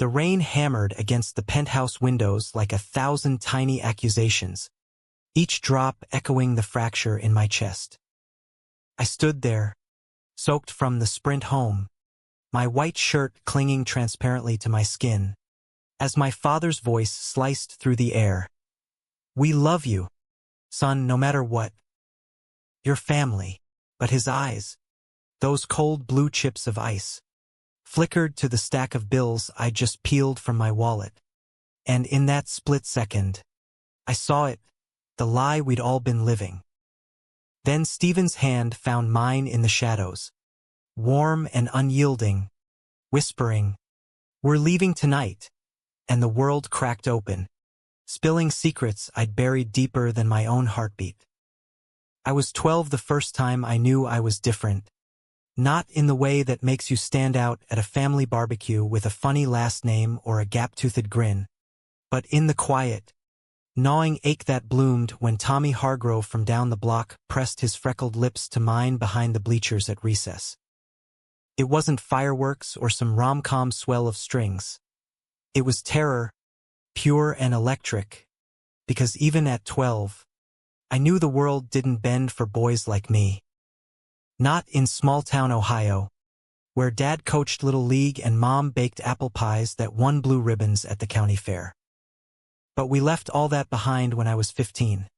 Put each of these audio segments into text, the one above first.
The rain hammered against the penthouse windows like 1,000 tiny accusations, each drop echoing the fracture in my chest. I stood there, soaked from the sprint home, my white shirt clinging transparently to my skin, as my father's voice sliced through the air. "We love you, son, no matter what. Your family." But his eyes, those cold blue chips of ice, flickered to the stack of bills I'd just peeled from my wallet. And in that split second, I saw it, the lie we'd all been living. Then Stephen's hand found mine in the shadows, warm and unyielding, whispering, "We're leaving tonight." And the world cracked open, spilling secrets I'd buried deeper than my own heartbeat. I was 12 the first time I knew I was different. Not in the way that makes you stand out at a family barbecue with a funny last name or a gap-toothed grin, but in the quiet, gnawing ache that bloomed when Tommy Hargrove from down the block pressed his freckled lips to mine behind the bleachers at recess. It wasn't fireworks or some rom-com swell of strings. It was terror, pure and electric, because even at 12, I knew the world didn't bend for boys like me. Not in small-town Ohio, where Dad coached Little League and Mom baked apple pies that won blue ribbons at the county fair. But we left all that behind when I was 15.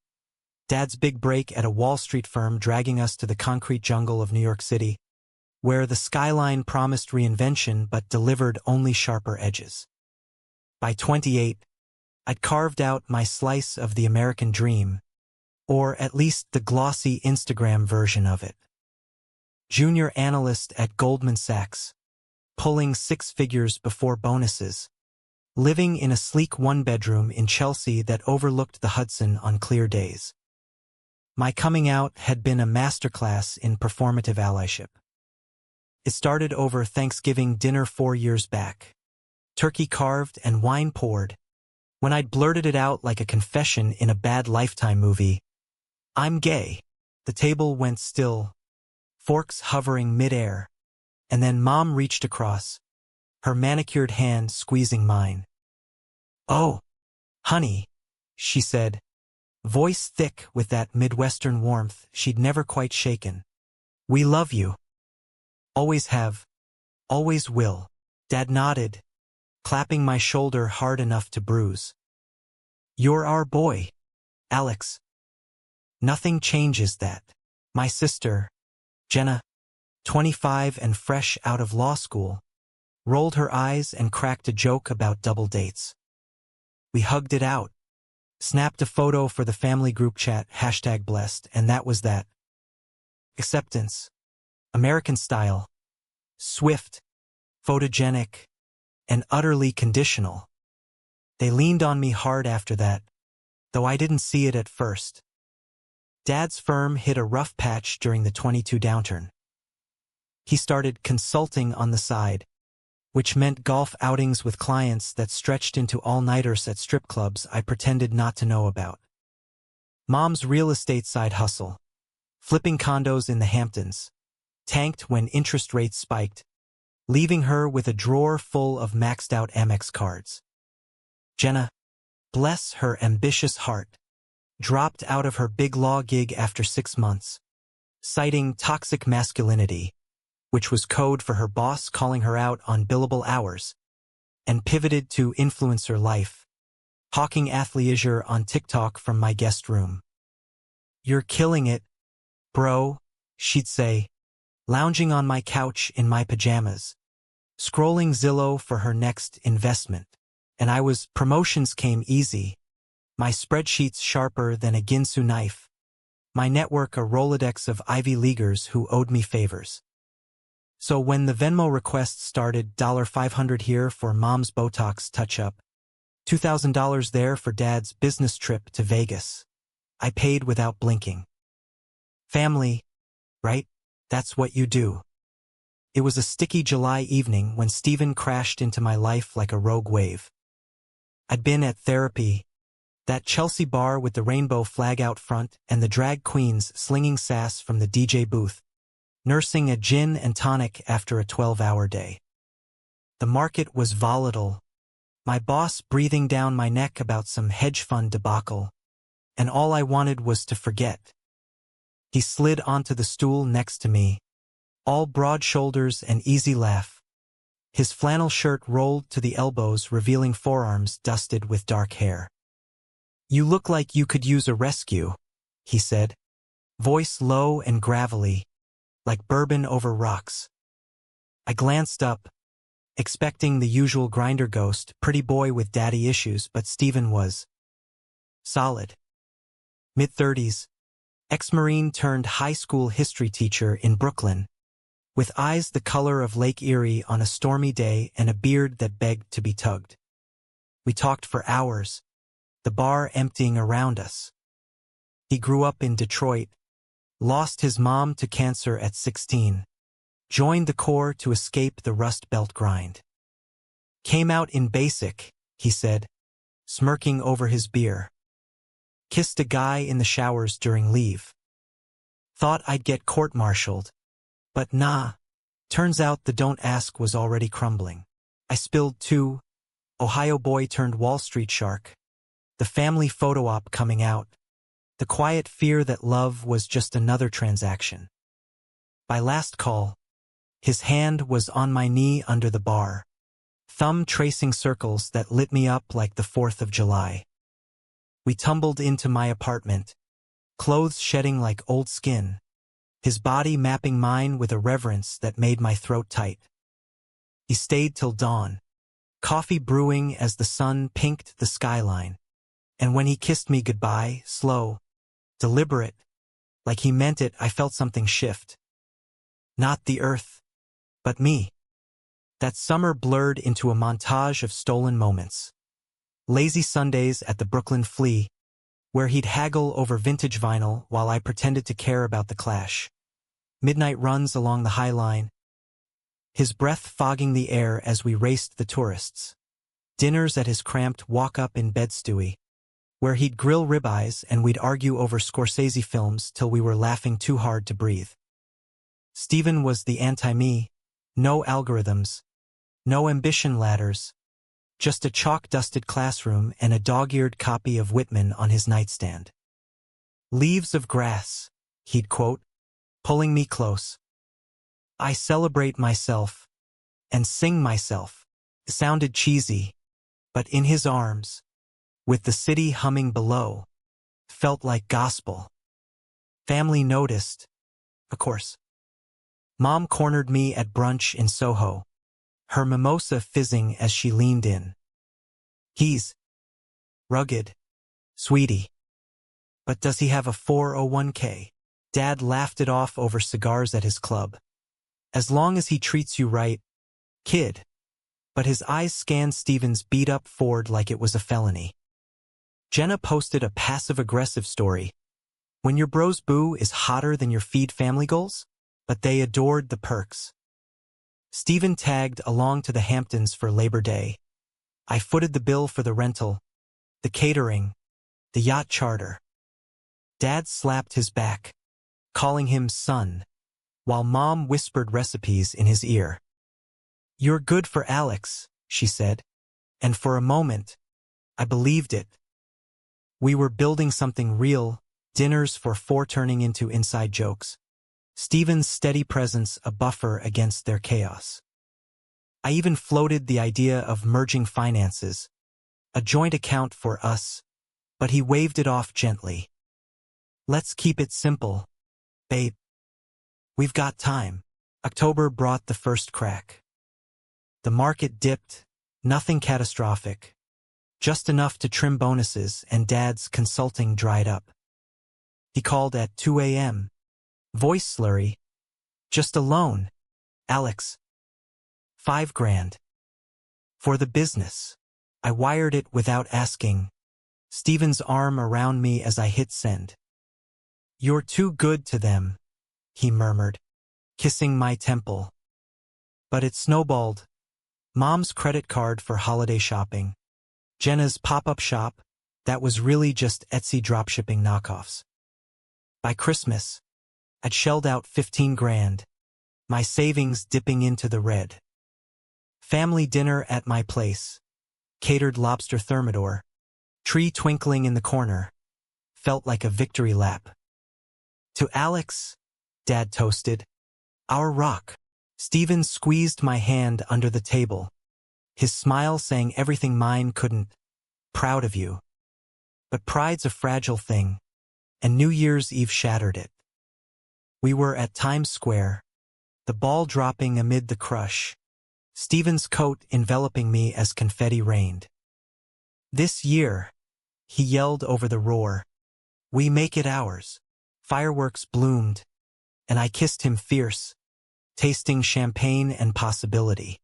Dad's big break at a Wall Street firm dragging us to the concrete jungle of New York City, where the skyline promised reinvention but delivered only sharper edges. By 28, I'd carved out my slice of the American dream, or at least the glossy Instagram version of it. Junior analyst at Goldman Sachs, pulling 6 figures before bonuses, living in a sleek one-bedroom in Chelsea that overlooked the Hudson on clear days. My coming out had been a masterclass in performative allyship. It started over Thanksgiving dinner 4 years back, turkey carved and wine poured, when I'd blurted it out like a confession in a bad Lifetime movie. "I'm gay." The table went still, forks hovering mid-air, and then Mom reached across, her manicured hand squeezing mine. "Oh, honey," she said, voice thick with that Midwestern warmth she'd never quite shaken. "We love you. Always have. Always will." Dad nodded, clapping my shoulder hard enough to bruise. "You're our boy, Alex. Nothing changes that." My sister, Jenna, 25 and fresh out of law school, rolled her eyes and cracked a joke about double dates. We hugged it out, snapped a photo for the family group chat, #blessed, and that was that. Acceptance. American style. Swift, photogenic, and utterly conditional. They leaned on me hard after that, though I didn't see it at first. Dad's firm hit a rough patch during the 22 downturn. He started consulting on the side, which meant golf outings with clients that stretched into all-nighters at strip clubs I pretended not to know about. Mom's real estate side hustle, flipping condos in the Hamptons, tanked when interest rates spiked, leaving her with a drawer full of maxed-out Amex cards. Jenna, bless her ambitious heart, dropped out of her big law gig after 6 months, citing toxic masculinity, which was code for her boss calling her out on billable hours, and pivoted to influencer life, hawking athleisure on TikTok from my guest room. "You're killing it, bro," she'd say, lounging on my couch in my pajamas, scrolling Zillow for her next investment. And promotions came easy, my spreadsheets sharper than a Ginsu knife, my network a Rolodex of Ivy Leaguers who owed me favors. So when the Venmo requests started, $500 here for Mom's Botox touch-up, $2,000 there for Dad's business trip to Vegas, I paid without blinking. Family, right? That's what you do. It was a sticky July evening when Stephen crashed into my life like a rogue wave. I'd been at therapy, that Chelsea bar with the rainbow flag out front and the drag queens slinging sass from the DJ booth, nursing a gin and tonic after a 12-hour day. The market was volatile, My boss breathing down my neck about some hedge fund debacle, and all I wanted was to forget. He slid onto the stool next to me, all broad shoulders and easy laugh. His flannel shirt rolled to the elbows, revealing forearms dusted with dark hair. "You look like you could use a rescue," he said, voice low and gravelly, like bourbon over rocks. I glanced up, expecting the usual grinder ghost, pretty boy with daddy issues, but Stephen was solid. Mid-30s, ex-Marine turned high school history teacher in Brooklyn, with eyes the color of Lake Erie on a stormy day and a beard that begged to be tugged. We talked for hours, the bar emptying around us. He grew up in Detroit, lost his mom to cancer at 16, joined the Corps to escape the Rust Belt grind. Came out in basic, he said, smirking over his beer. Kissed a guy in the showers during leave. Thought I'd get court-martialed. But nah, turns out the don't ask was already crumbling. I spilled too. Ohio boy turned Wall Street shark. The family photo op coming out. The quiet fear that love was just another transaction. By last call, his hand was on my knee under the bar, thumb tracing circles that lit me up like the 4th of July. We tumbled into my apartment, clothes shedding like old skin, his body mapping mine with a reverence that made my throat tight. He stayed till dawn, coffee brewing as the sun pinked the skyline, and when he kissed me goodbye, slow, deliberate, like he meant it, I felt something shift. Not the earth, but me. That summer blurred into a montage of stolen moments. Lazy Sundays at the Brooklyn Flea, where he'd haggle over vintage vinyl while I pretended to care about the Clash. Midnight runs along the High Line, his breath fogging the air as we raced the tourists. Dinners at his cramped walk-up-in-bed stewie, where he'd grill ribeyes and we'd argue over Scorsese films till we were laughing too hard to breathe. Stephen was the anti-me, no algorithms, no ambition ladders, just a chalk-dusted classroom and a dog-eared copy of Whitman on his nightstand. "Leaves of grass," he'd quote, pulling me close. "I celebrate myself and sing myself." It sounded cheesy, but in his arms, with the city humming below, felt like gospel. Family noticed, of course. Mom cornered me at brunch in Soho, her mimosa fizzing as she leaned in. "He's rugged, sweetie. But does he have a 401k? Dad laughed it off over cigars at his club. "As long as he treats you right, kid." But his eyes scanned Stephen's beat-up Ford like it was a felony. Jenna posted a passive-aggressive story. "When your bro's boo is hotter than your feed family goals?" But they adored the perks. Stephen tagged along to the Hamptons for Labor Day. I footed the bill for the rental, the catering, the yacht charter. Dad slapped his back, calling him son, while Mom whispered recipes in his ear. "You're good for Alex," she said, and for a moment, I believed it. We were building something real, dinners for four turning into inside jokes. Stephen's steady presence a buffer against their chaos. I even floated the idea of merging finances, a joint account for us, but he waved it off gently. "Let's keep it simple, babe. We've got time." October brought the first crack. The market dipped, nothing catastrophic, just enough to trim bonuses, and Dad's consulting dried up. He called at 2 a.m., voice slurry. "Just a loan, Alex. $5,000. For the business." I wired it without asking, Stephen's arm around me as I hit send. "You're too good to them," he murmured, kissing my temple. But it snowballed. Mom's credit card for holiday shopping. Jenna's pop-up shop, that was really just Etsy dropshipping knockoffs. By Christmas, I'd shelled out $15,000, my savings dipping into the red. Family dinner at my place, catered lobster thermidor, tree twinkling in the corner, felt like a victory lap. To Alex, Dad toasted, our rock. Stephen squeezed my hand under the table, his smile saying everything mine couldn't. Proud of you. But pride's a fragile thing, and New Year's Eve shattered it. We were at Times Square, the ball dropping amid the crush, Stephen's coat enveloping me as confetti rained. This year, he yelled over the roar, we make it ours. Fireworks bloomed, and I kissed him fierce, tasting champagne and possibility.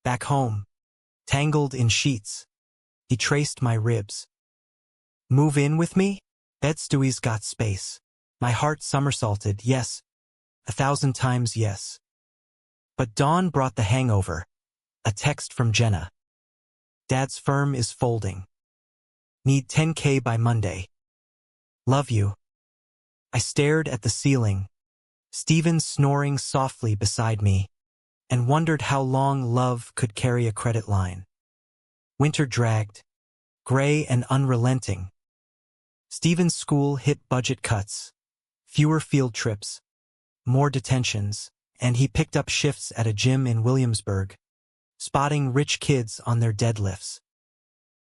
Back home, tangled in sheets, he traced my ribs. Move in with me? Bed Stewie's got space. My heart somersaulted, yes, 1,000 times yes. But dawn brought the hangover, a text from Jenna. Dad's firm is folding. Need 10K by Monday. Love you. I stared at the ceiling, Stephen snoring softly beside me, and wondered how long love could carry a credit line. Winter dragged, gray and unrelenting. Stephen's school hit budget cuts, fewer field trips, more detentions, and he picked up shifts at a gym in Williamsburg, spotting rich kids on their deadlifts.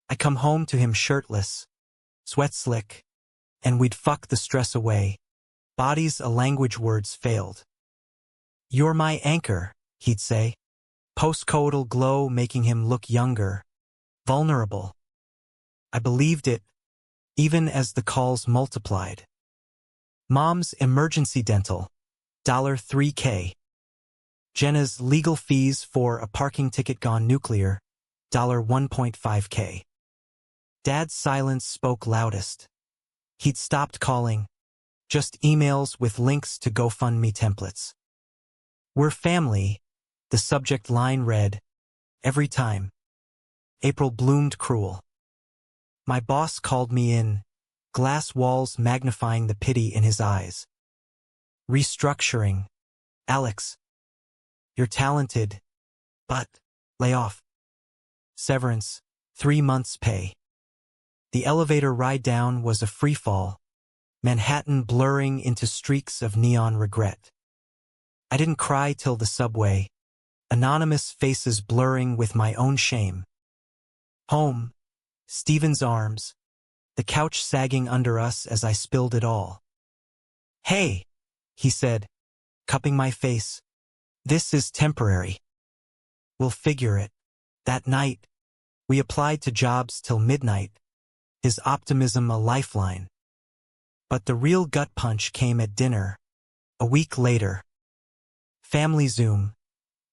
I come home to him shirtless, sweat slick, and we'd fuck the stress away. Bodies a language words failed. You're my anchor, he'd say, postcoital glow making him look younger, vulnerable. I believed it, even as the calls multiplied. Mom's emergency dental, $3K. Jenna's legal fees for a parking ticket gone nuclear, $1.5K. Dad's silence spoke loudest. He'd stopped calling, just emails with links to GoFundMe templates. We're family, the subject line read, every time. April bloomed cruel. My boss called me in, glass walls magnifying the pity in his eyes. Restructuring. Alex. You're talented, but lay off. Severance, 3 months' pay. The elevator ride down was a freefall, Manhattan blurring into streaks of neon regret. I didn't cry till the subway, anonymous faces blurring with my own shame. Home, Stephen's arms, the couch sagging under us as I spilled it all. Hey, he said, cupping my face, this is temporary. We'll figure it. That night, we applied to jobs till midnight, his optimism a lifeline. But the real gut punch came at dinner, a week later. Family Zoom,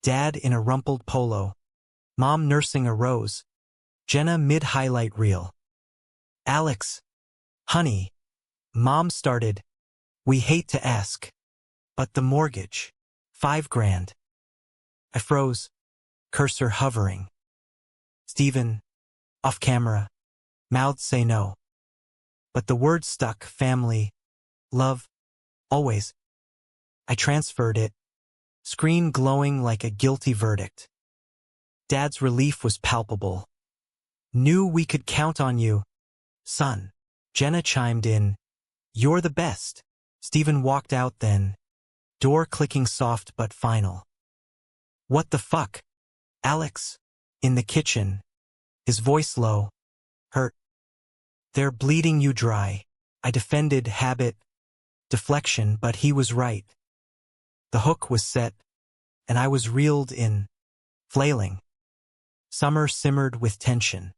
Dad in a rumpled polo, Mom nursing a rose, Jenna mid-highlight reel. Alex, honey, Mom started, we hate to ask, but the mortgage, $5,000. I froze, cursor hovering. Stephen, off camera, mouthed say no. But the word stuck, family, love, always. I transferred it, screen glowing like a guilty verdict. Dad's relief was palpable. Knew we could count on you, son. Jenna chimed in, you're the best. Stephen walked out then, door clicking soft but final. What the fuck? Alex, in the kitchen, his voice low, hurt. They're bleeding you dry. I defended habit, deflection, but he was right. The hook was set, and I was reeled in, flailing. Summer simmered with tension.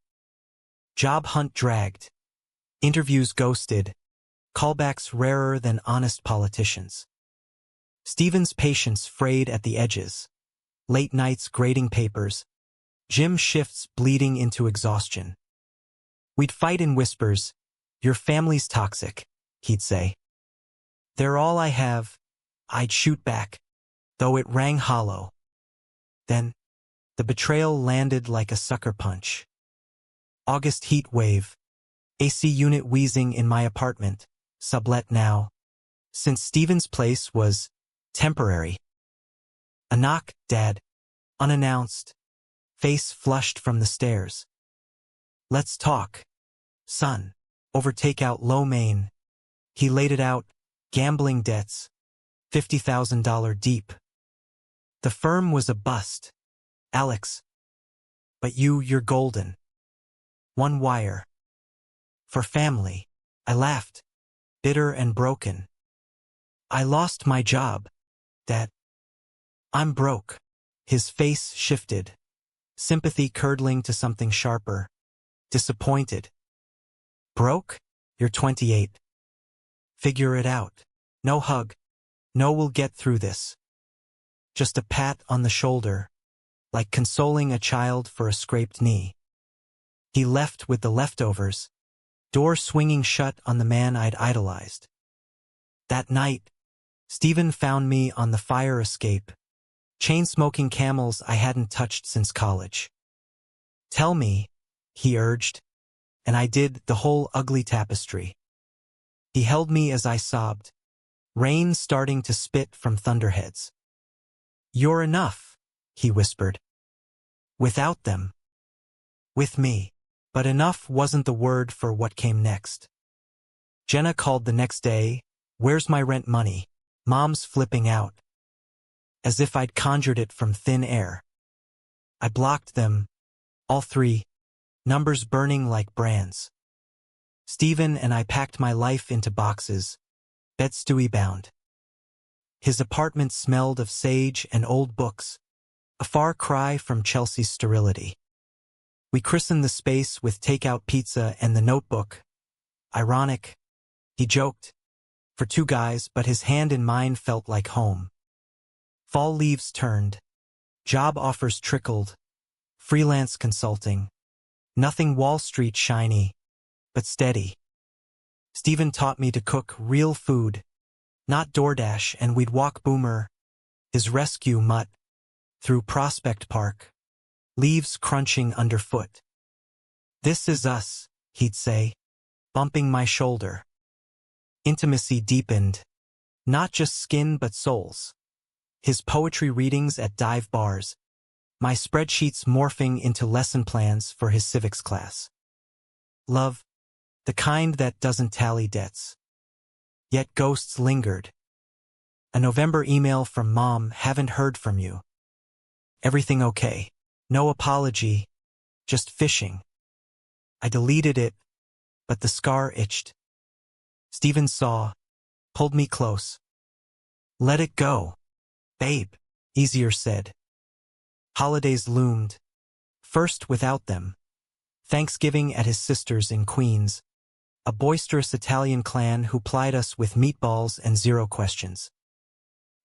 Job hunt dragged. Interviews ghosted. Callbacks rarer than honest politicians. Stephen's patience frayed at the edges. Late nights grading papers. Gym shifts bleeding into exhaustion. We'd fight in whispers. Your family's toxic, he'd say. They're all I have. I'd shoot back, though it rang hollow. Then, the betrayal landed like a sucker punch. August heat wave. AC unit wheezing in my apartment, sublet now. Since Stephen's place was temporary. A knock, Dad. Unannounced. Face flushed from the stairs. Let's talk, son. Over takeout lo mein. He laid it out, gambling debts, $50,000 deep. The firm was a bust, Alex. But you're golden. One wire. For family. I laughed, bitter and broken. I lost my job, Dad. I'm broke. His face shifted, sympathy curdling to something sharper. Disappointed. Broke? You're 28. Figure it out. No hug. No, we'll get through this. Just a pat on the shoulder, like consoling a child for a scraped knee. He left with the leftovers, door swinging shut on the man I'd idolized. That night, Stephen found me on the fire escape, chain-smoking Camels I hadn't touched since college. Tell me, he urged, and I did the whole ugly tapestry. He held me as I sobbed, rain starting to spit from thunderheads. You're enough, he whispered. Without them. With me. But enough wasn't the word for what came next. Jenna called the next day, "Where's my rent money? Mom's flipping out." As if I'd conjured it from thin air. I blocked them, all three, numbers burning like brands. Stephen and I packed my life into boxes, bed-stewy bound. His apartment smelled of sage and old books, a far cry from Chelsea's sterility. We christened the space with takeout pizza and the notebook. Ironic, he joked, for two guys, but his hand in mine felt like home. Fall leaves turned. Job offers trickled. Freelance consulting. Nothing Wall Street shiny, but steady. Stephen taught me to cook real food, not DoorDash, and we'd walk Boomer, his rescue mutt, through Prospect Park, leaves crunching underfoot. "This is us," he'd say, bumping my shoulder. Intimacy deepened, not just skin but souls. His poetry readings at dive bars, my spreadsheets morphing into lesson plans for his civics class. Love, the kind that doesn't tally debts. Yet ghosts lingered. A November email from Mom, "Haven't heard from you. Everything okay? No apology, just fishing." I deleted it, but the scar itched. Stephen saw, pulled me close. "Let it go, babe," easier said. Holidays loomed, first without them. Thanksgiving at his sister's in Queens, a boisterous Italian clan who plied us with meatballs and zero questions.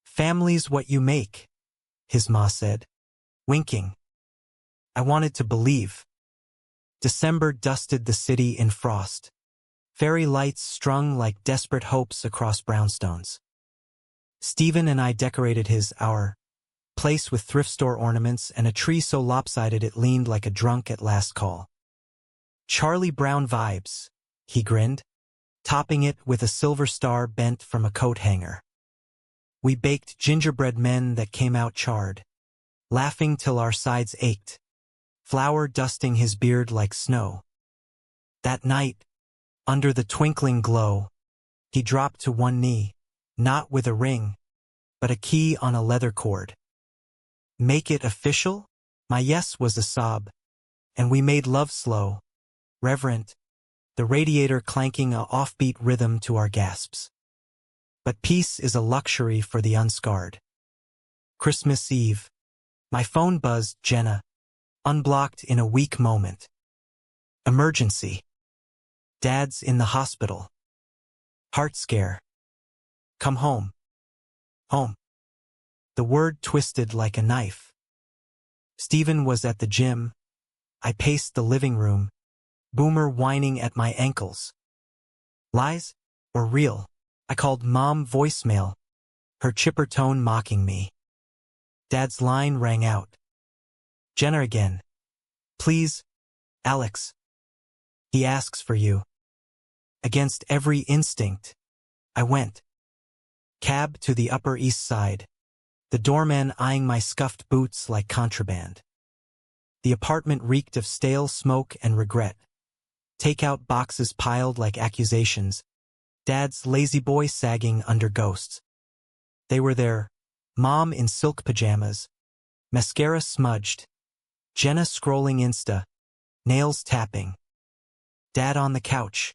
"Family's what you make," his ma said, winking. I wanted to believe. December dusted the city in frost. Fairy lights strung like desperate hopes across brownstones. Stephen and I decorated our place with thrift store ornaments and a tree so lopsided it leaned like a drunk at last call. "Charlie Brown vibes," he grinned, topping it with a silver star bent from a coat hanger. We baked gingerbread men that came out charred, laughing till our sides ached, flour dusting his beard like snow. That night, under the twinkling glow, he dropped to one knee, not with a ring, but a key on a leather cord. "Make it official?" My yes was a sob, and we made love slow, reverent, the radiator clanking a offbeat rhythm to our gasps. But peace is a luxury for the unscarred. Christmas Eve. My phone buzzed, Jenna, unblocked in a weak moment. Emergency. Dad's in the hospital. Heart scare. Come home. Home. The word twisted like a knife. Stephen was at the gym. I paced the living room, Boomer whining at my ankles. Lies? Or real? I called Mom voicemail, her chipper tone mocking me. Dad's line rang out. "Jenna again. Please, Alex. He asks for you." Against every instinct, I went. Cab to the Upper East Side, the doorman eyeing my scuffed boots like contraband. The apartment reeked of stale smoke and regret. Takeout boxes piled like accusations, Dad's lazy boy sagging under ghosts. They were there, Mom in silk pajamas, mascara smudged, Jenna scrolling Insta, nails tapping. Dad on the couch,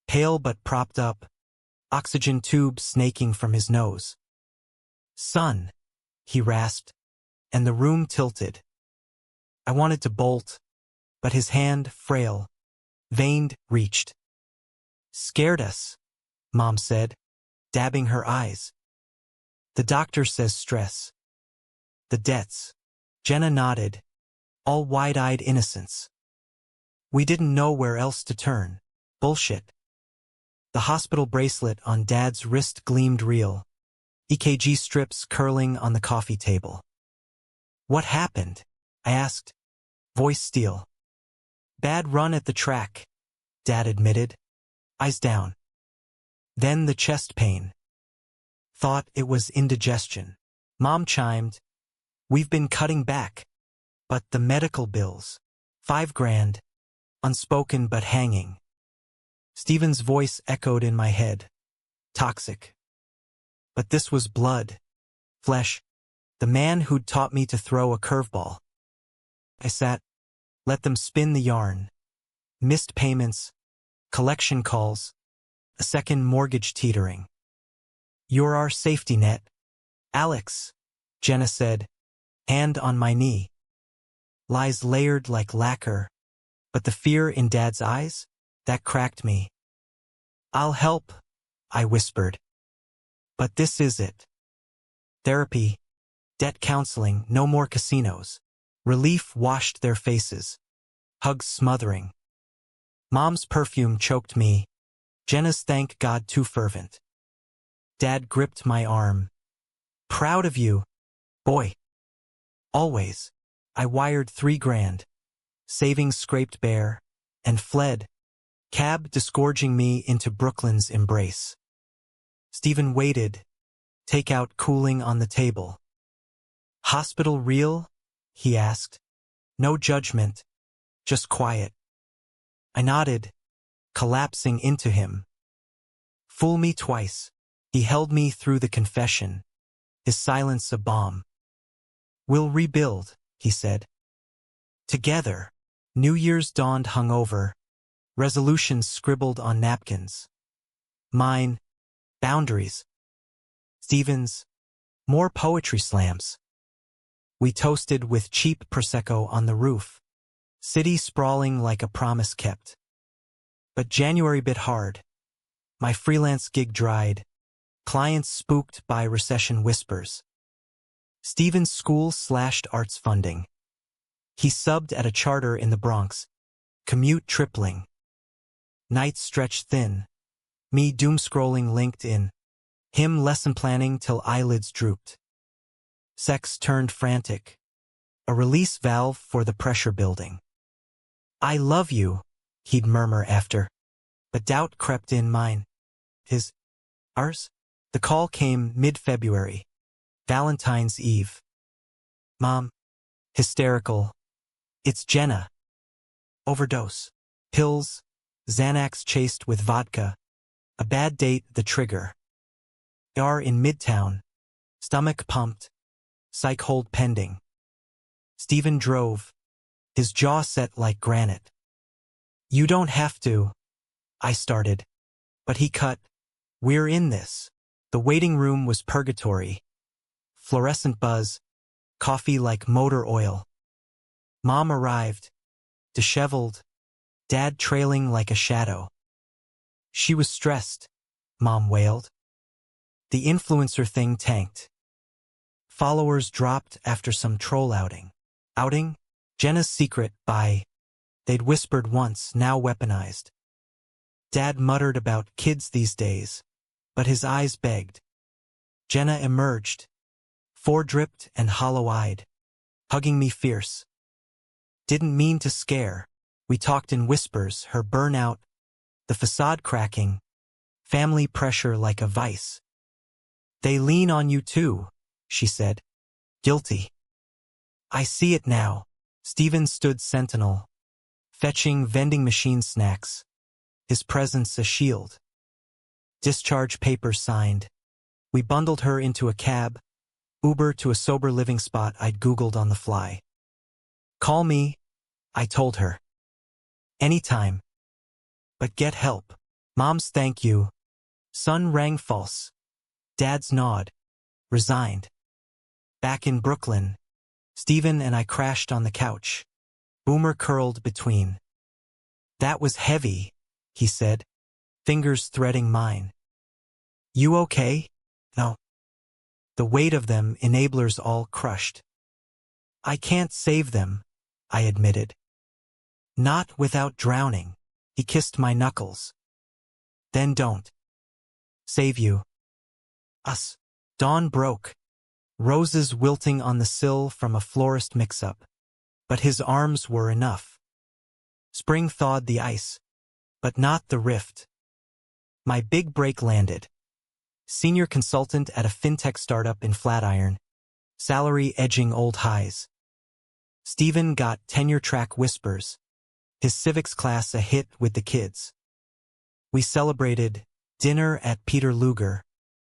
pale but propped up, oxygen tube snaking from his nose. "Son," he rasped, and the room tilted. I wanted to bolt, but his hand, frail, veined, reached. "Scared us," Mom said, dabbing her eyes. "The doctor says stress. The debts." Jenna nodded, all wide-eyed innocence. We didn't know where else to turn. Bullshit. The hospital bracelet on Dad's wrist gleamed real, EKG strips curling on the coffee table. "What happened?" I asked, voice steel. "Bad run at the track," Dad admitted, eyes down. Then the chest pain. Thought it was indigestion. Mom chimed, "We've been cutting back. But the medical bills. $5,000, unspoken but hanging." Stephen's voice echoed in my head. Toxic. But this was blood. Flesh. The man who'd taught me to throw a curveball. I sat, let them spin the yarn. Missed payments, collection calls, a second mortgage teetering. "You're our safety net, Alex," Jenna said, hand on my knee. Lies layered like lacquer, but the fear in Dad's eyes, that cracked me. "I'll help," I whispered. "But this is it. Therapy, debt counseling, no more casinos." Relief washed their faces, hugs smothering. Mom's perfume choked me, Jenna's thank God too fervent. Dad gripped my arm. "Proud of you, boy. Always." I wired $3,000. Savings scraped bare, and fled, cab disgorging me into Brooklyn's embrace. Stephen waited, takeout cooling on the table. "Hospital real?" he asked. No judgment, just quiet. I nodded, collapsing into him. Fool me twice. He held me through the confession, his silence a bomb. "We'll rebuild," he said. Together. New Year's dawned hungover, resolutions scribbled on napkins. Mine, boundaries. Stephen's, more poetry slams. We toasted with cheap Prosecco on the roof, city sprawling like a promise kept. But January bit hard. My freelance gig dried, clients spooked by recession whispers. Stephen's school slashed arts funding. He subbed at a charter in the Bronx, commute tripling. Nights stretched thin, me doom-scrolling LinkedIn, him lesson planning till eyelids drooped. Sex turned frantic, a release valve for the pressure building. "I love you," he'd murmur after, but doubt crept in mine. His, ours? The call came mid-February, Valentine's Eve. "Mom," hysterical, "it's Jenna." Overdose. Pills, Xanax chased with vodka. A bad date the trigger. ER in Midtown. Stomach pumped. Psych hold pending. Stephen drove, his jaw set like granite. "You don't have to," I started. But he cut. "We're in this." The waiting room was purgatory. Fluorescent buzz, coffee like motor oil. Mom arrived, disheveled, Dad trailing like a shadow. "She was stressed," Mom wailed. The influencer thing tanked. Followers dropped after some troll outing. Outing? Jenna's secret by. They'd whispered once, now weaponized. Dad muttered about kids these days, but his eyes begged. Jenna emerged, fore-dripped and hollow-eyed, hugging me fierce. Didn't mean to scare. We talked in whispers, her burnout, the facade cracking, family pressure like a vice. "They lean on you too," she said. Guilty. "I see it now." Stephen stood sentinel, fetching vending machine snacks, his presence a shield. Discharge papers signed. We bundled her into a cab, Uber to a sober living spot I'd Googled on the fly. Call me, I told her. Anytime. But get help. Mom's thank you. Son rang false. Dad's nod. Resigned. Back in Brooklyn, Stephen and I crashed on the couch. Boomer curled between. That was heavy, he said, fingers threading mine. You okay? No. The weight of them, enablers all crushed. I can't save them, I admitted. Not without drowning. He kissed my knuckles. Then don't. Save you. Us. Dawn broke. Roses wilting on the sill from a florist mix-up. But his arms were enough. Spring thawed the ice. But not the rift. My big break landed. Senior consultant at a fintech startup in Flatiron. Salary edging old highs. Stephen got tenure-track whispers. His civics class a hit with the kids. We celebrated dinner at Peter Luger.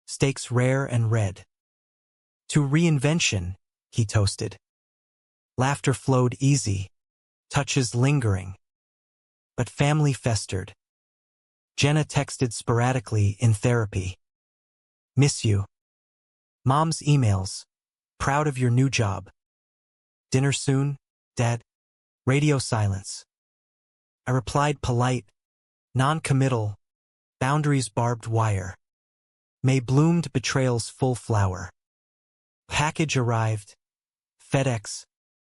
Steaks rare and red. To reinvention, he toasted. Laughter flowed easy. Touches lingering. But family festered. Jenna texted sporadically in therapy. Miss you. Mom's emails. Proud of your new job. Dinner soon, Dad? Radio silence. I replied polite, non-committal, boundaries barbed wire. May bloomed betrayal's full flower. Package arrived. FedEx.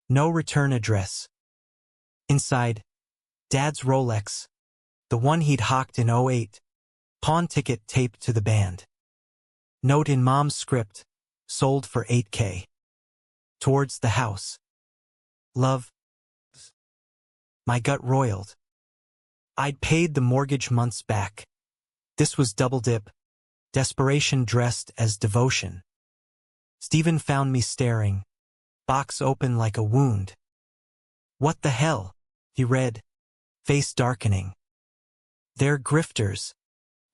No return address. Inside, Dad's Rolex. The one he'd hawked in '08. Pawn ticket taped to the band. Note in Mom's script. Sold for $8K. Towards the house. Love. My gut roiled. I'd paid the mortgage months back. This was double dip. Desperation dressed as devotion. Stephen found me staring. Box open like a wound. What the hell? He read. Face darkening. They're grifters.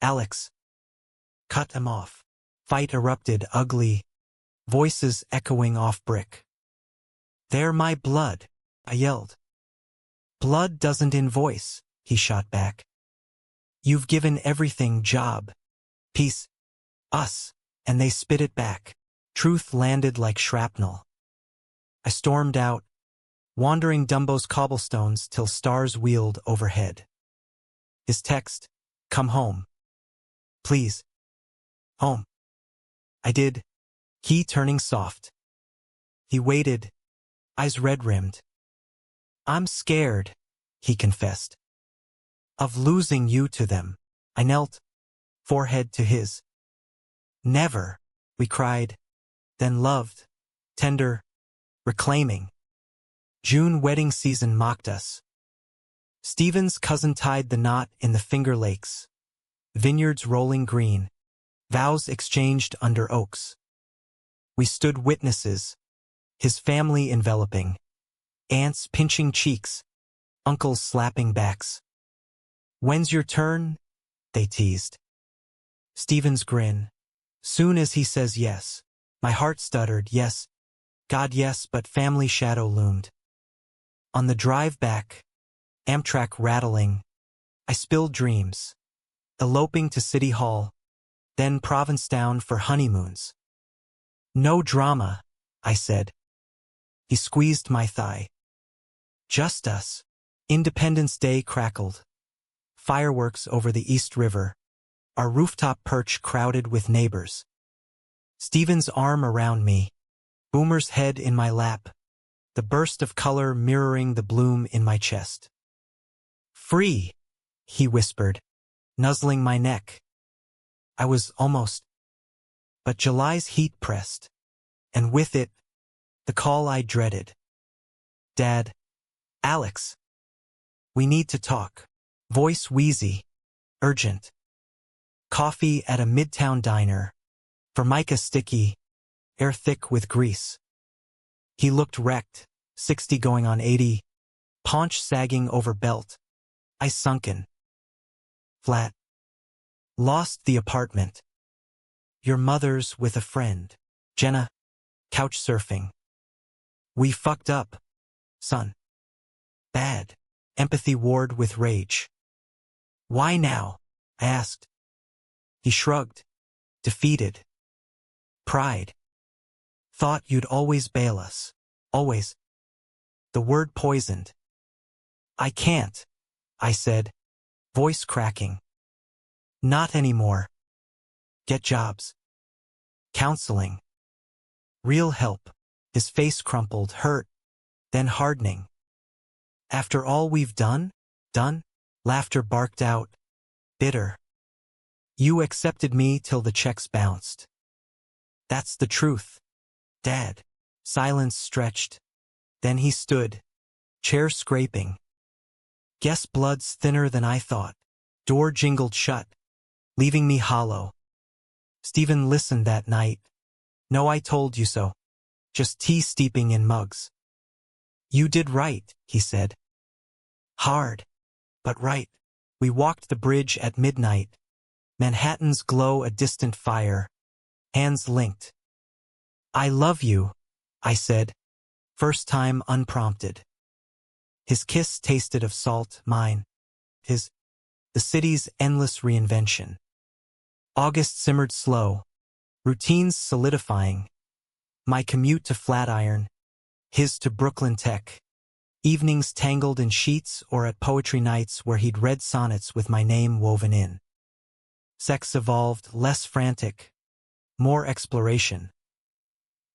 Alex. Cut them off. Fight erupted ugly. Voices echoing off brick. They're my blood, I yelled. Blood doesn't invoice, he shot back. You've given everything job. Peace. Us. And they spit it back. Truth landed like shrapnel. I stormed out, wandering Dumbo's cobblestones till stars wheeled overhead. His text, come home. Please. Home. I did, key turning soft. He waited, eyes red-rimmed. I'm scared, he confessed. Of losing you to them. I knelt, forehead to his. Never, we cried, then loved, tender, reclaiming. June wedding season mocked us. Stephen's cousin tied the knot in the Finger Lakes. Vineyards rolling green. Vows exchanged under oaks. We stood witnesses, his family enveloping. Aunts pinching cheeks, uncles slapping backs. When's your turn? They teased. Stephen's grin. Soon as he says yes. My heart stuttered, yes. God yes, but family shadow loomed. On the drive back, Amtrak rattling, I spilled dreams. Eloping to City Hall, then Provincetown for honeymoons. No drama, I said. He squeezed my thigh. Just us. Independence Day crackled. Fireworks over the East River. Our rooftop perch crowded with neighbors. Stephen's arm around me. Boomer's head in my lap. The burst of color mirroring the bloom in my chest. Free, he whispered, nuzzling my neck. I was almost. But July's heat pressed. And with it, the call I dreaded. Dad. Alex. We need to talk. Voice wheezy. Urgent. Coffee at a midtown diner. Formica sticky. Air thick with grease. He looked wrecked, 60 going on 80. paunch sagging over belt. I sunken. Flat. Lost the apartment. Your mother's with a friend. Jenna. Couch surfing. We fucked up, son. Bad. Empathy warred with rage. Why now? I asked. He shrugged. Defeated. Pride. Thought you'd always bail us. Always. The word poisoned. I can't, I said, voice cracking. Not anymore. Get jobs. Counseling. Real help. His face crumpled, hurt, then hardening. After all we've done? Laughter barked out. Bitter. You accepted me till the checks bounced. That's the truth. Dad. Silence stretched. Then he stood. Chair scraping. Guess blood's thinner than I thought. Door jingled shut, leaving me hollow. Stephen listened that night. No, I told you so. Just tea steeping in mugs. You did right, he said. Hard, but right. We walked the bridge at midnight. Manhattan's glow a distant fire. Hands linked. I love you, I said, first time unprompted. His kiss tasted of salt, mine. The city's endless reinvention. August simmered slow, routines solidifying. My commute to Flatiron, his to Brooklyn Tech. Evenings tangled in sheets or at poetry nights where he'd read sonnets with my name woven in. Sex evolved, less frantic, more exploration.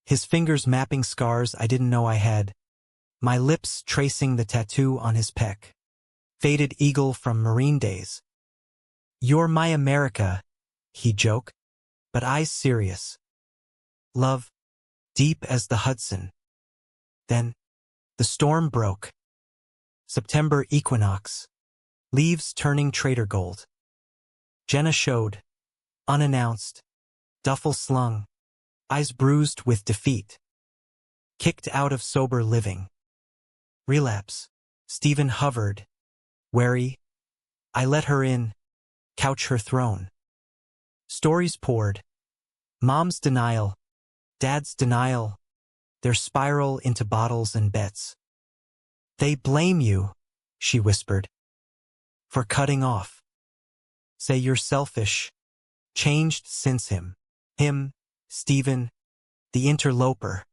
His fingers mapping scars I didn't know I had. My lips tracing the tattoo on his pec. Faded eagle from Marine days. You're my America, he joked, but eyes serious. Love, deep as the Hudson. Then, the storm broke. September equinox. Leaves turning trader gold. Jenna showed, unannounced, duffel slung, eyes bruised with defeat. Kicked out of sober living. Relapse. Stephen hovered, wary. I let her in, couch her throne. Stories poured. Mom's denial, Dad's denial, their spiral into bottles and bets. They blame you, she whispered, for cutting off. Say you're selfish, changed since him, Stephen, the interloper.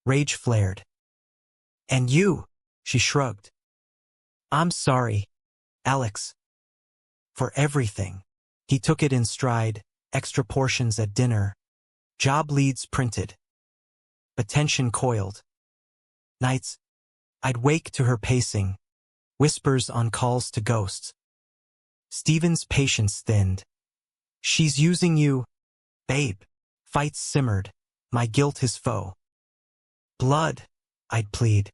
Rage flared. And you, she shrugged. I'm sorry, Alex. For everything. He took it in stride, extra portions at dinner. Job leads printed. But tension coiled. Nights, I'd wake to her pacing, whispers on calls to ghosts. Stephen's patience thinned. She's using you, babe. Fights simmered, my guilt his foe. Blood, I'd plead.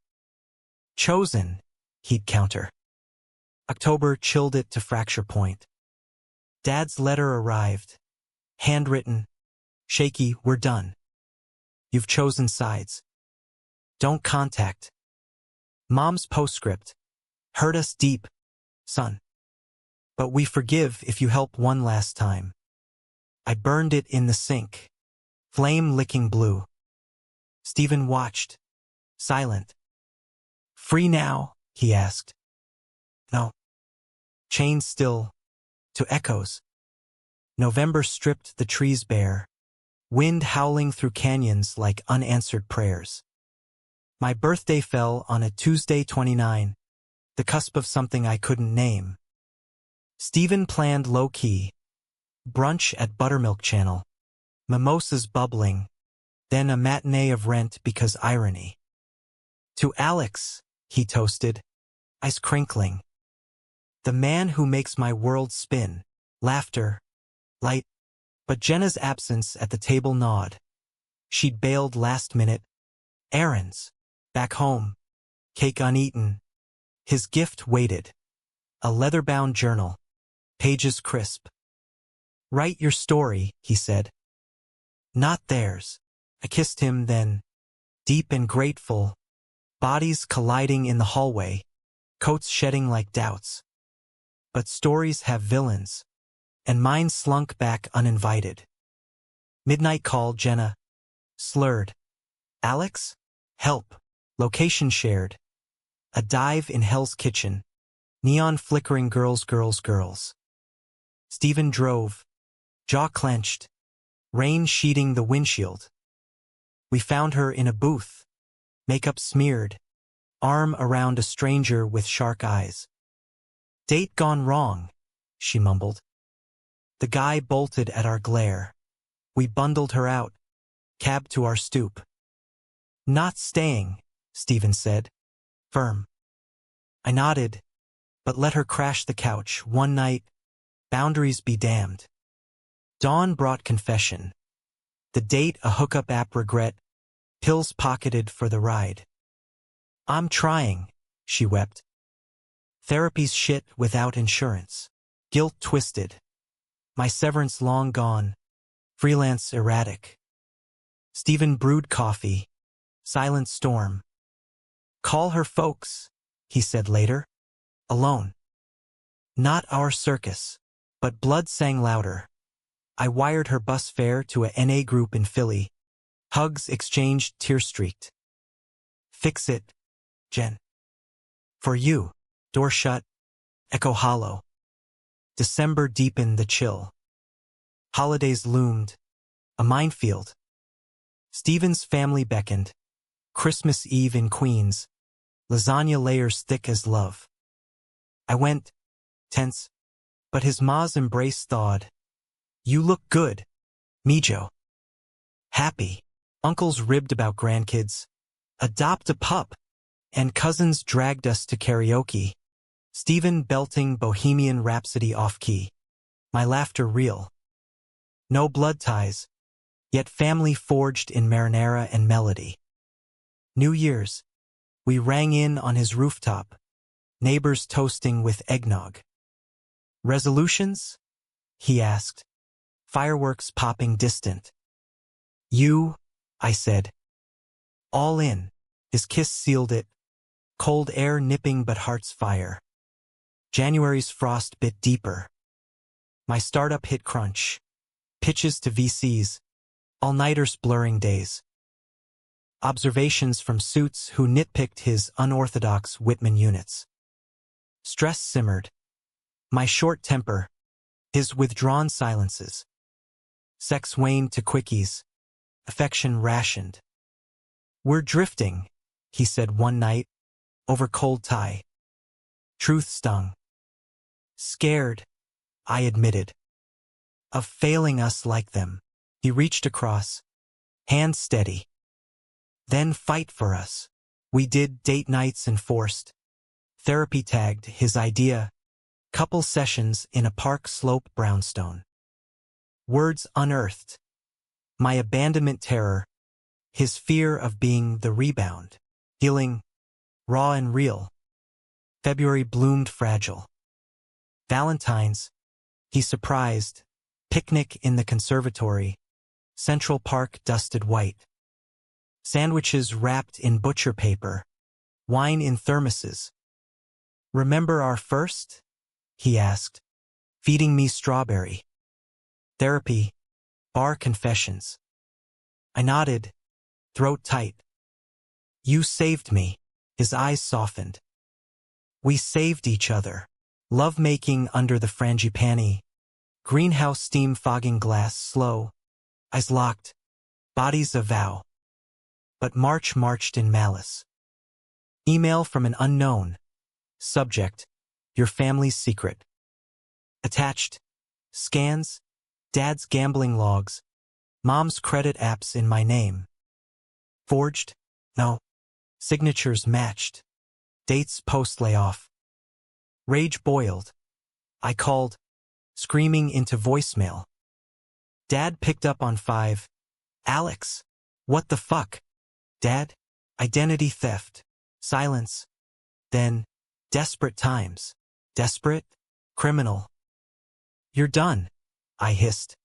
Chosen, he'd counter. October chilled it to fracture point. Dad's letter arrived. Handwritten. Shaky, we're done. You've chosen sides. Don't contact. Mom's postscript. Hurt us deep, son. But we forgive if you help one last time. I burned it in the sink. Flame licking blue. Stephen watched. Silent. Free now, he asked. No. Chained still. To echoes. November stripped the trees bare. Wind howling through canyons like unanswered prayers. My birthday fell on a Tuesday 29, the cusp of something I couldn't name. Stephen planned low-key. Brunch at Buttermilk Channel. Mimosas bubbling. Then a matinee of Rent because irony. To Alex, he toasted. Ice crinkling. The man who makes my world spin. Laughter. Light. But Jenna's absence at the table gnawed. She'd bailed last minute. Errands. Back home. Cake uneaten. His gift waited. A leather-bound journal. Pages crisp. Write your story, he said. Not theirs. I kissed him then. Deep and grateful. Bodies colliding in the hallway. coats shedding like doubts. But stories have villains, and mine slunk back uninvited. Midnight call, Jenna. Slurred. Alex? Help. Location shared. A dive in Hell's Kitchen. Neon flickering girls. Stephen drove. Jaw clenched. Rain sheeting the windshield. We found her in a booth. Makeup smeared. Arm around a stranger with shark eyes. Date gone wrong, she mumbled. The guy bolted at our glare. We bundled her out. Cab to our stoop. Not staying, Stephen said. Firm. I nodded, but let her crash the couch one night. Boundaries be damned. Dawn brought confession. The date a hookup app regret. Pills pocketed for the ride. I'm trying, she wept. Therapy's shit without insurance. Guilt twisted. My severance long gone. Freelance erratic. Stephen brewed coffee. Silent storm. Call her folks, he said later. Alone. Not our circus. But blood sang louder. I wired her bus fare to a NA group in Philly. Hugs exchanged, tear-streaked. Fix it, Jen. For you. Door shut. Echo hollow. December deepened the chill. Holidays loomed. A minefield. Stephen's family beckoned. Christmas Eve in Queens. Lasagna layers thick as love. I went, tense, but his ma's embrace thawed. You look good, Mijo. Happy. Uncles ribbed about grandkids. Adopt a pup. And cousins dragged us to karaoke. Stephen belting Bohemian Rhapsody off-key. My laughter real. No blood ties, yet family forged in marinara and melody. New Year's. We rang in on his rooftop. Neighbors toasting with eggnog. Resolutions? He asked. Fireworks popping distant. You, I said. All in. His kiss sealed it. Cold air nipping but heart's fire. January's frost bit deeper. My startup hit crunch. Pitches to VCs. All-nighters blurring days. Observations from suits who nitpicked his unorthodox Whitman units. Stress simmered. My short temper. His withdrawn silences. Sex waned to quickies. Affection rationed. We're drifting, he said one night, over cold tie. Truth stung. Scared, I admitted. Of failing us like them. He reached across. Hand steady. Then fight for us. We did date nights enforced. Therapy tagged his idea. Couple sessions in a park slope brownstone. Words unearthed. My abandonment terror. His fear of being the rebound. Healing. Raw and real. February bloomed fragile. Valentine's. He surprised. Picnic in the conservatory. Central Park dusted white. Sandwiches wrapped in butcher paper. Wine in thermoses. Remember our first? He asked, feeding me strawberry. Therapy. Bar confessions. I nodded, throat tight. You saved me. His eyes softened. We saved each other. Love-making under the frangipani. Greenhouse steam fogging glass slow. Eyes locked. Bodies a vow. But March marched in malice. Email from an unknown. Subject. Your family's secret. Attached. Scans. Dad's gambling logs. Mom's credit apps in my name. Forged? No. Signatures matched. Dates post-layoff. Rage boiled. I called, screaming into voicemail. Dad picked up on 5. Alex. What the fuck? Dad? Identity theft. Silence. Then, desperate times. Desperate? Criminal. You're done, I hissed.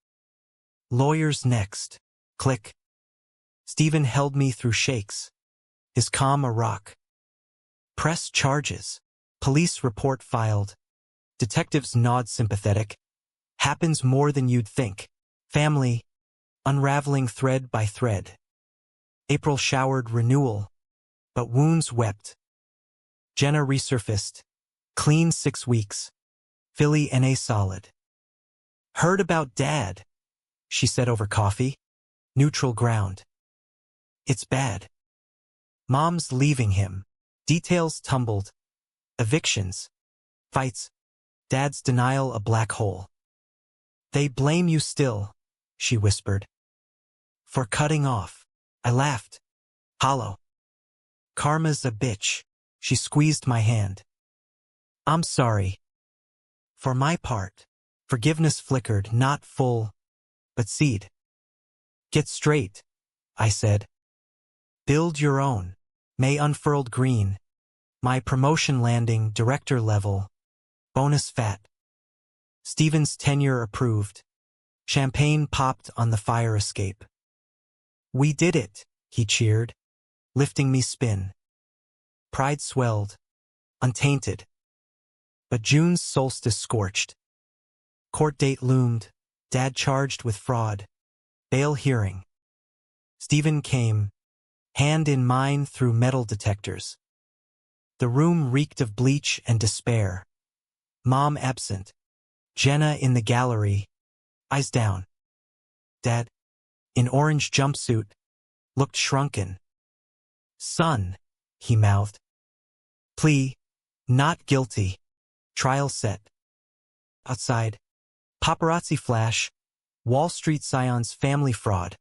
Lawyers next. Click. Stephen held me through shakes. His calm a rock. Press charges. Police report filed. Detectives nod sympathetic. Happens more than you'd think. Family, unraveling thread by thread. April showered renewal, but wounds wept. Jenna resurfaced. Clean 6 weeks. Philly NA solid. Heard about Dad, she said over coffee. Neutral ground. It's bad. Mom's leaving him. Details tumbled. Evictions. Fights. Dad's denial a black hole. They blame you still, she whispered. For cutting off. I laughed. Hollow. Karma's a bitch. She squeezed my hand. I'm sorry. For my part, forgiveness flickered, not full, but seed. Get straight, I said. Build your own. May unfurled green. My promotion landing, director level. Bonus fat. Stephen's tenure approved. Champagne popped on the fire escape. We did it, he cheered, lifting me spin. Pride swelled, untainted. But June's solstice scorched. Court date loomed, Dad charged with fraud. Bail hearing. Stephen came, hand in mine through metal detectors. The room reeked of bleach and despair. Mom absent. Jenna in the gallery, eyes down. Dad, in orange jumpsuit, looked shrunken. Son, he mouthed. Plea, not guilty. Trial set. Outside. Paparazzi flash. Wall Street scions family fraud.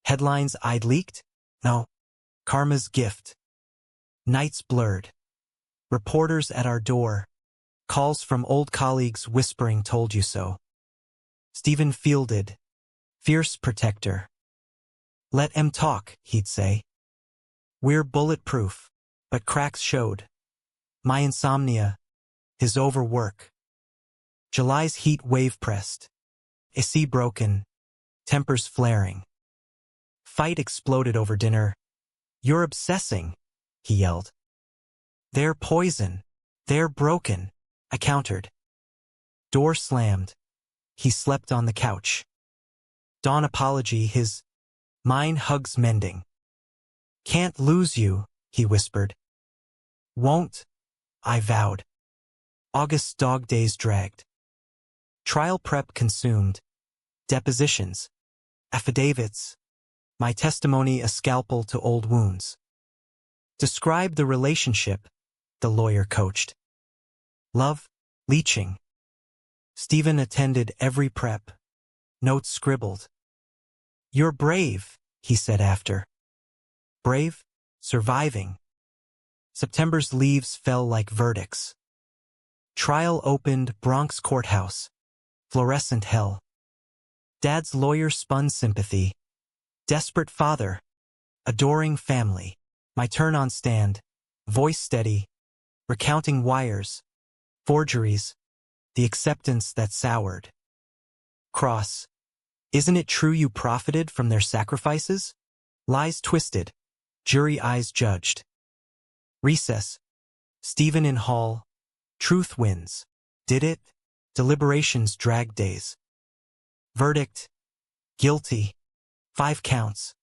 Headlines I'd leaked? No. Karma's gift. Nights blurred. Reporters at our door. Calls from old colleagues whispering told you so. Stephen fielded. Fierce protector. Let 'em talk, he'd say. We're bulletproof. But cracks showed. My insomnia. His overwork. July's heat wave pressed. AC broken. Tempers flaring. Fight exploded over dinner. You're obsessing, he yelled. They're poison. They're broken, I countered. Door slammed. He slept on the couch. Dawn apology, his mine hugs mending. Can't lose you, he whispered. Won't, I vowed. August dog days dragged. Trial prep consumed. Depositions. Affidavits. My testimony a scalpel to old wounds. Describe the relationship, the lawyer coached. Love, leeching. Stephen attended every prep. Notes scribbled. You're brave, he said after. Brave, surviving. September's leaves fell like verdicts. Trial opened, Bronx courthouse. Fluorescent hell. Dad's lawyer spun sympathy. Desperate father. Adoring family. My turn on stand. Voice steady. Recounting wires. Forgeries. The acceptance that soured. Cross. Isn't it true you profited from their sacrifices? Lies twisted. Jury eyes judged. Recess. Stephen in hall. Truth wins. Did it? Deliberations dragged days. Verdict. Guilty. 5 counts.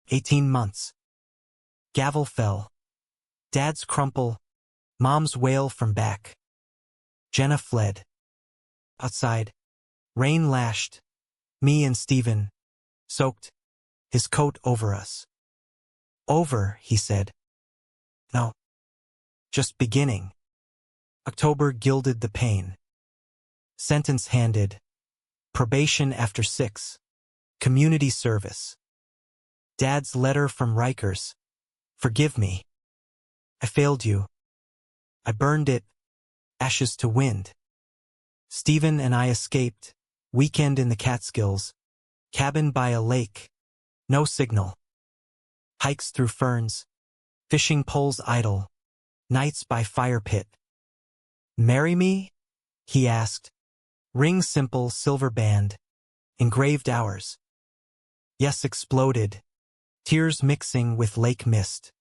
18 months. Gavel fell. Dad's crumple. Mom's wail from back. Jenna fled. Outside. Rain lashed. Me and Stephen. Soaked. His coat over us. Over, he said. No. Just beginning. October gilded the pain. Sentence handed. Probation after 6. Community service. Dad's letter from Rikers. Forgive me. I failed you. I burned it. Ashes to wind. Stephen and I escaped. Weekend in the Catskills. Cabin by a lake. No signal. Hikes through ferns. Fishing poles idle. Nights by fire pit. Marry me? He asked. Ring simple silver band. Engraved hours. Yes exploded. Tears mixing with lake mist.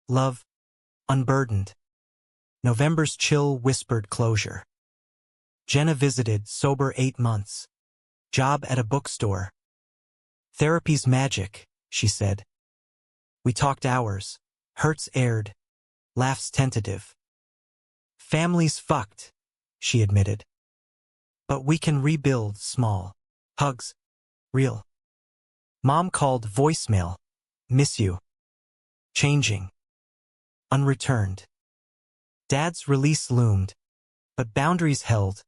Love. Unburdened. November's chill whispered closure. Jenna visited, sober 8 months. Job at a bookstore. Therapy's magic, she said. We talked hours. Hurts aired. Laughs tentative. Family's fucked, she admitted. But we can rebuild small. Hugs. Real. Mom called voicemail. Miss you. Changing. Unreturned. Dad's release loomed, but boundaries held.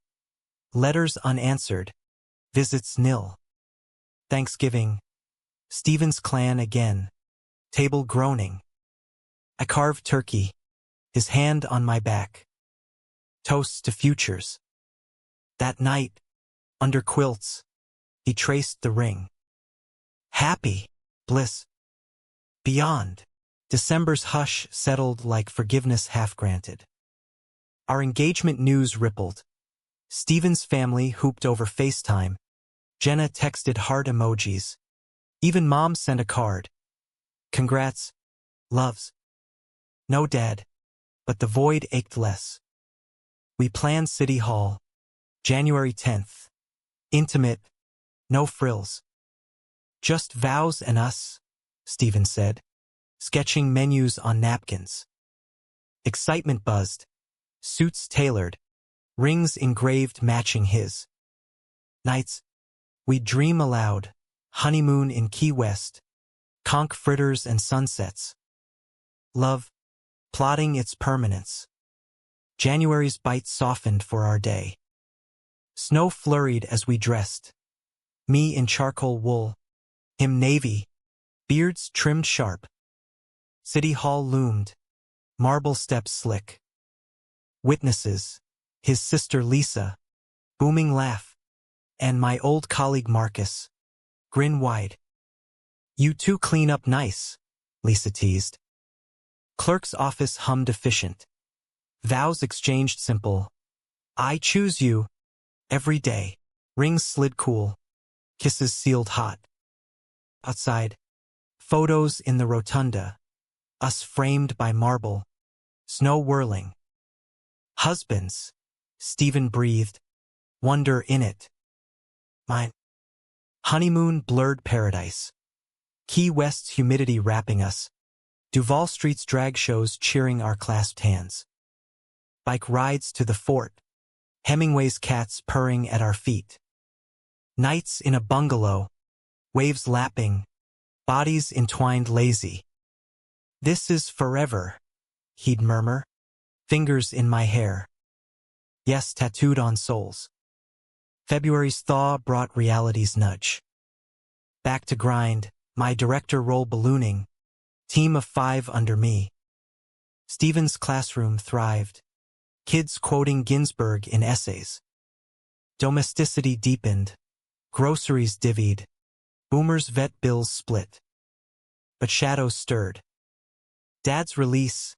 Letters unanswered. Visits nil. Thanksgiving. Stephen's clan again. Table groaning. I carved turkey. His hand on my back. Toasts to futures. That night, under quilts, he traced the ring. Happy. Bliss. Beyond. December's hush settled like forgiveness half-granted. Our engagement news rippled. Stephen's family hooped over FaceTime. Jenna texted heart emojis. Even Mom sent a card. Congrats. Loves. No dad. But the void ached less. We planned City Hall. January 10th. Intimate. No frills. Just vows and us, Stephen said, sketching menus on napkins. Excitement buzzed. Suits tailored. Rings engraved matching his. Nights. We'd dream aloud. Honeymoon in Key West. Conch fritters and sunsets. Love. Plotting its permanence. January's bite softened for our day. Snow flurried as we dressed. Me in charcoal wool. Him navy. Beards trimmed sharp. City Hall loomed. Marble steps slick. Witnesses. His sister Lisa. Booming laugh. And my old colleague Marcus. Grin wide. You two clean up nice, Lisa teased. Clerk's office hummed efficient. Vows exchanged simple. I choose you. Every day. Rings slid cool. Kisses sealed hot. Outside. Photos in the rotunda. Us framed by marble. Snow whirling. Husbands. Stephen breathed. Wonder in it. Mine. Honeymoon blurred paradise. Key West's humidity wrapping us. Duval Street's drag shows cheering our clasped hands. Bike rides to the fort. Hemingway's cats purring at our feet. Nights in a bungalow. Waves lapping. Bodies entwined lazy. This is forever, he'd murmur. Fingers in my hair. Yes, tattooed on soles. February's thaw brought reality's nudge. Back to grind, my director role ballooning. Team of 5 under me. Stephen's classroom thrived. Kids quoting Ginsberg in essays. Domesticity deepened. Groceries divvied. Boomers' vet bills split. But shadows stirred. Dad's release.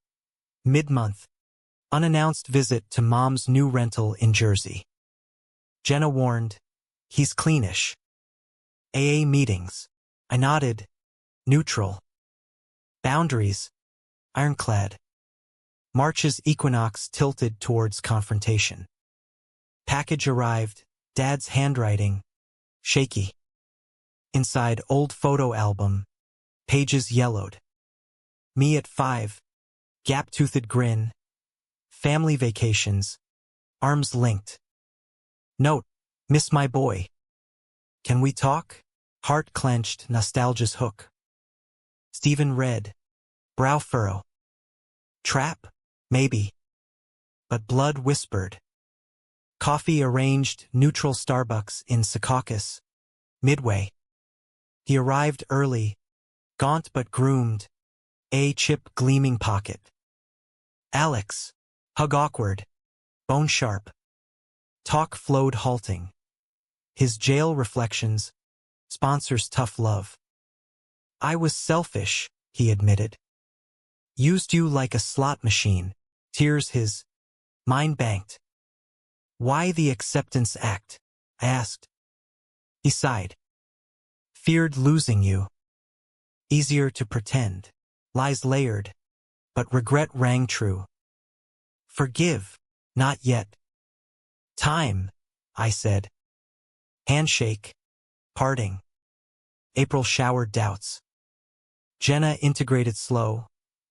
Mid-month. Unannounced visit to Mom's new rental in Jersey. Jenna warned, he's cleanish. AA meetings. I nodded. Neutral. Boundaries. Ironclad. March's equinox tilted towards confrontation. Package arrived. Dad's handwriting. Shaky. Inside old photo album. Pages yellowed. Me at 5. Gap-toothed grin. Family vacations. Arms linked. Note, miss my boy. Can we talk? Heart clenched, nostalgia's hook. Stephen read. Brow furrow. Trap? Maybe. But blood whispered. Coffee arranged, neutral Starbucks in Secaucus. Midway. He arrived early. Gaunt but groomed. A chip gleaming pocket. Alex. Hug awkward. Bone sharp. Talk flowed halting. His jail reflections. Sponsors tough love. I was selfish, he admitted. Used you like a slot machine. Tears his. Mine banked. Why the acceptance act? I asked. He sighed. Feared losing you. Easier to pretend. Lies layered. But regret rang true. Forgive. Not yet. Time, I said. Handshake. Parting. April showered doubts. Jenna integrated slow.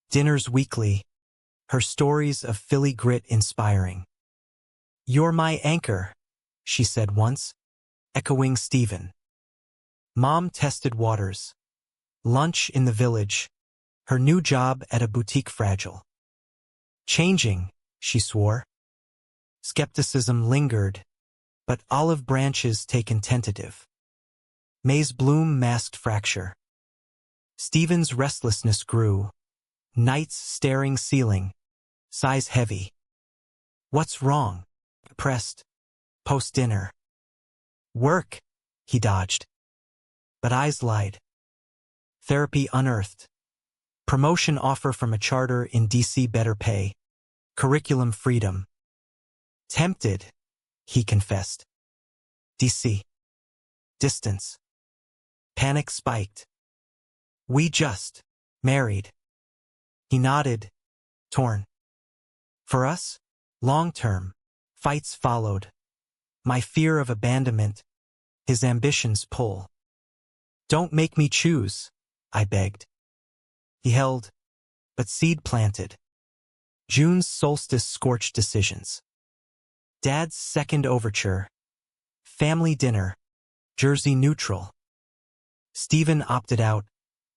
Dinners weekly. Her stories of Philly grit inspiring. You're my anchor, she said once, echoing Stephen. Mom tested waters. Lunch in the village. Her new job at a boutique fragile. Changing, she swore. Skepticism lingered, but olive branches taken tentative. May's bloom masked fracture. Stephen's restlessness grew. Nights staring ceiling. Sighs heavy. What's wrong? Pressed. Post-dinner. Work, he dodged. But eyes lied. Therapy unearthed. Promotion offer from a charter in DC, better pay. Curriculum freedom. Tempted, he confessed. DC. Distance. Panic spiked. We just married. He nodded, torn. For us, long-term, fights followed. My fear of abandonment, his ambitions pull. Don't make me choose, I begged. He held, but seed planted. June's solstice scorched decisions. Dad's second overture. Family dinner. Jersey neutral. Stephen opted out.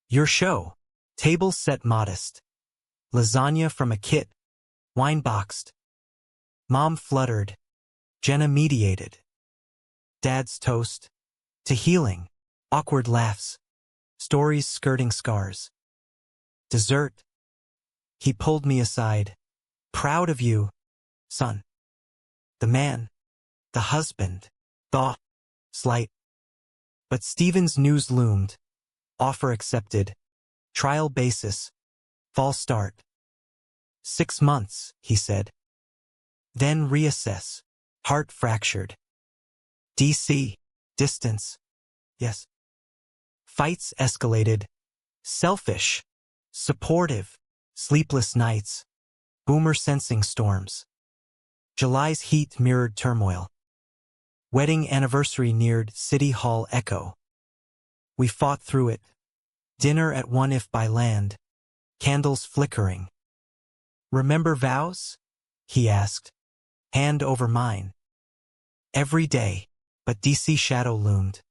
Your show. Table set modest. Lasagna from a kit. Wine boxed. Mom fluttered. Jenna mediated. Dad's toast. To healing. Awkward laughs. Stories skirting scars. Dessert. He pulled me aside. Proud of you, son. The man. The husband. Thought. Slight. But Stephen's news loomed. Offer accepted. Trial basis. False start. 6 months, he said. Then reassess. Heart fractured. DC. Distance. Yes. Fights escalated. Selfish. Supportive. Sleepless nights. Boomer sensing storms. July's heat mirrored turmoil. Wedding anniversary neared City Hall echo. We fought through it. Dinner at one if by land. Candles flickering. Remember vows? He asked. Hand over mine. Every day, but DC shadow loomed.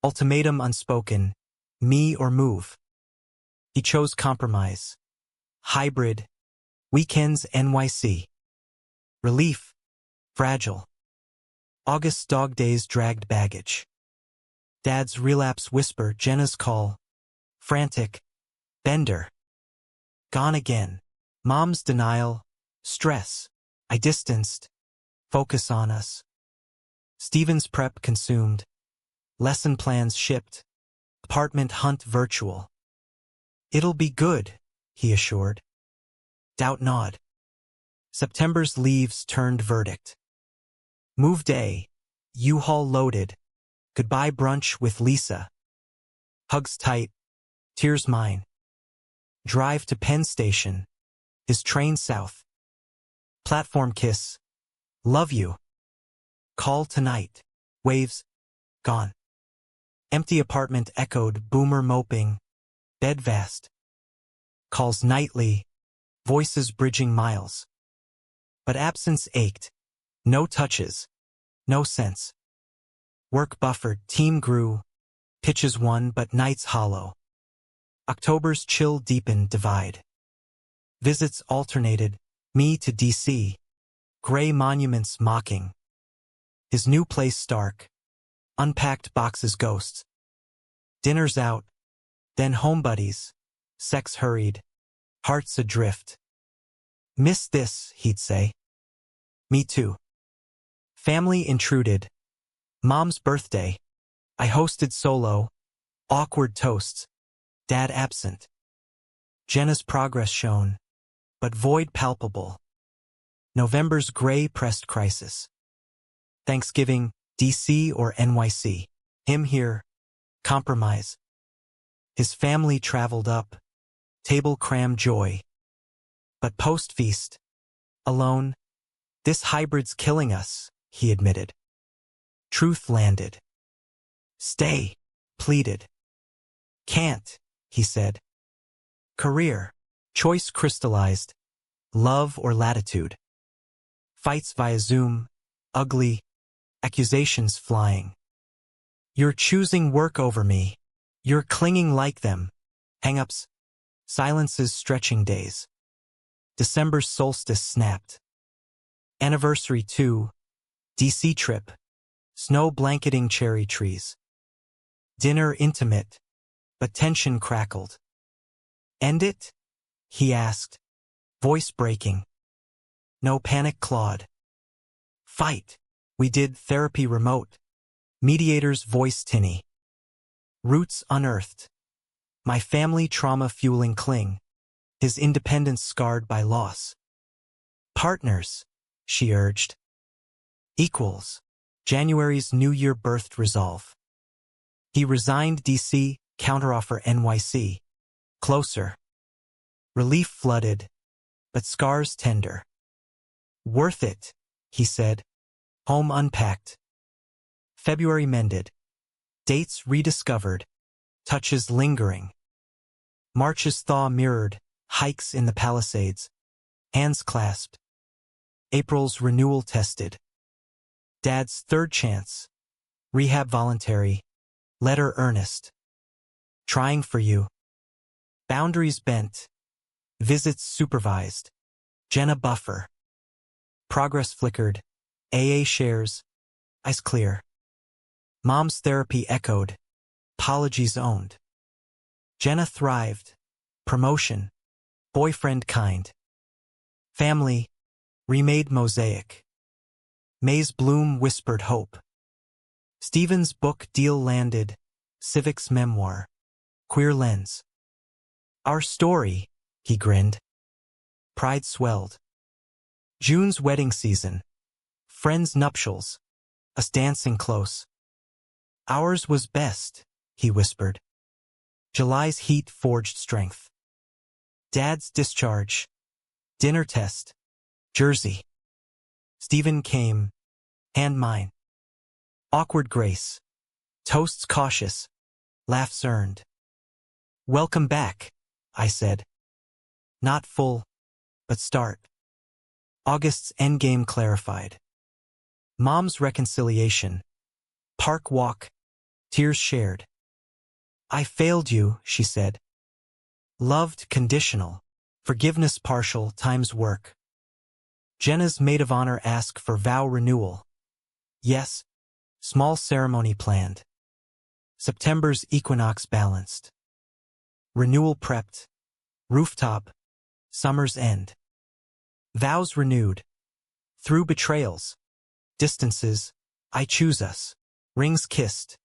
Ultimatum unspoken. Me or move. He chose compromise. Hybrid. Weekends NYC. Relief. Fragile. August's dog days dragged baggage. Dad's relapse whisper, Jenna's call. Frantic. Bender. Gone again. Mom's denial. Stress. I distanced. Focus on us. Stephen's prep consumed. Lesson plans shipped. Apartment hunt virtual. It'll be good, he assured. Doubt nod. September's leaves turned verdict. Move day. U-Haul loaded. Goodbye brunch with Lisa. Hugs tight. Tears mine. Drive to Penn Station. His train south. Platform kiss. Love you. Call tonight. Waves. Gone. Empty apartment echoed, boomer moping. Bed vast. Calls nightly. Voices bridging miles. But absence ached. No touches. No sense. Work buffered, team grew. Pitches won, but nights hollow. October's chill deepened, divide. Visits alternated, me to DC. Gray monuments mocking. His new place stark. Unpacked boxes ghosts. Dinners out. Then home buddies. Sex hurried. Hearts adrift. Miss this, he'd say. Me too. Family intruded. Mom's birthday. I hosted solo. Awkward toasts. Dad absent. Jenna's progress shown, but void palpable. November's gray-pressed crisis. Thanksgiving, DC or NYC. Him here. Compromise. His family traveled up. Table cram joy. But post-feast. Alone. This hybrid's killing us, he admitted. Truth landed. Stay, pleaded. Can't, he said. Career. Choice crystallized. Love or latitude. Fights via Zoom. Ugly. Accusations flying. You're choosing work over me. You're clinging like them. Hang-ups. Silences stretching days. December's solstice snapped. Anniversary 2. DC trip. Snow blanketing cherry trees. Dinner intimate, but tension crackled. End it? He asked, voice breaking. No panic clawed. Fight. We did therapy remote. Mediator's voice tinny. Roots unearthed. My family trauma fueling cling. His independence scarred by loss. Partners, she urged. Equals. January's New Year birthed resolve. He resigned DC, counteroffer NYC. Closer. Relief flooded, but scars tender. Worth it, he said. Home unpacked. February mended. Dates rediscovered. Touches lingering. March's thaw mirrored. Hikes in the Palisades. Hands clasped. April's renewal tested. Dad's third chance. Rehab voluntary. Letter earnest. Trying for you. Boundaries bent. Visits supervised. Jenna buffer. Progress flickered. AA shares. Ice clear. Mom's therapy echoed. Apologies owned. Jenna thrived. Promotion. Boyfriend kind. Family. Remade mosaic. May's bloom whispered hope. Stephen's book deal landed. Civics memoir. Queer lens. Our story, he grinned. Pride swelled. June's wedding season. Friends' nuptials. Us dancing close. Ours was best, he whispered. July's heat forged strength. Dad's discharge. Dinner test. Jersey. Stephen came. Hand mine. Awkward grace. Toasts cautious. Laughs earned. Welcome back, I said. Not full, but start. August's endgame clarified. Mom's reconciliation. Park walk. Tears shared. I failed you, she said. Loved conditional. Forgiveness partial times work. Jenna's maid of honor ask for vow renewal. Yes. Small ceremony planned. September's equinox balanced. Renewal prepped. Rooftop. Summer's end. Vows renewed. Through betrayals. Distances. I choose us. Rings kissed.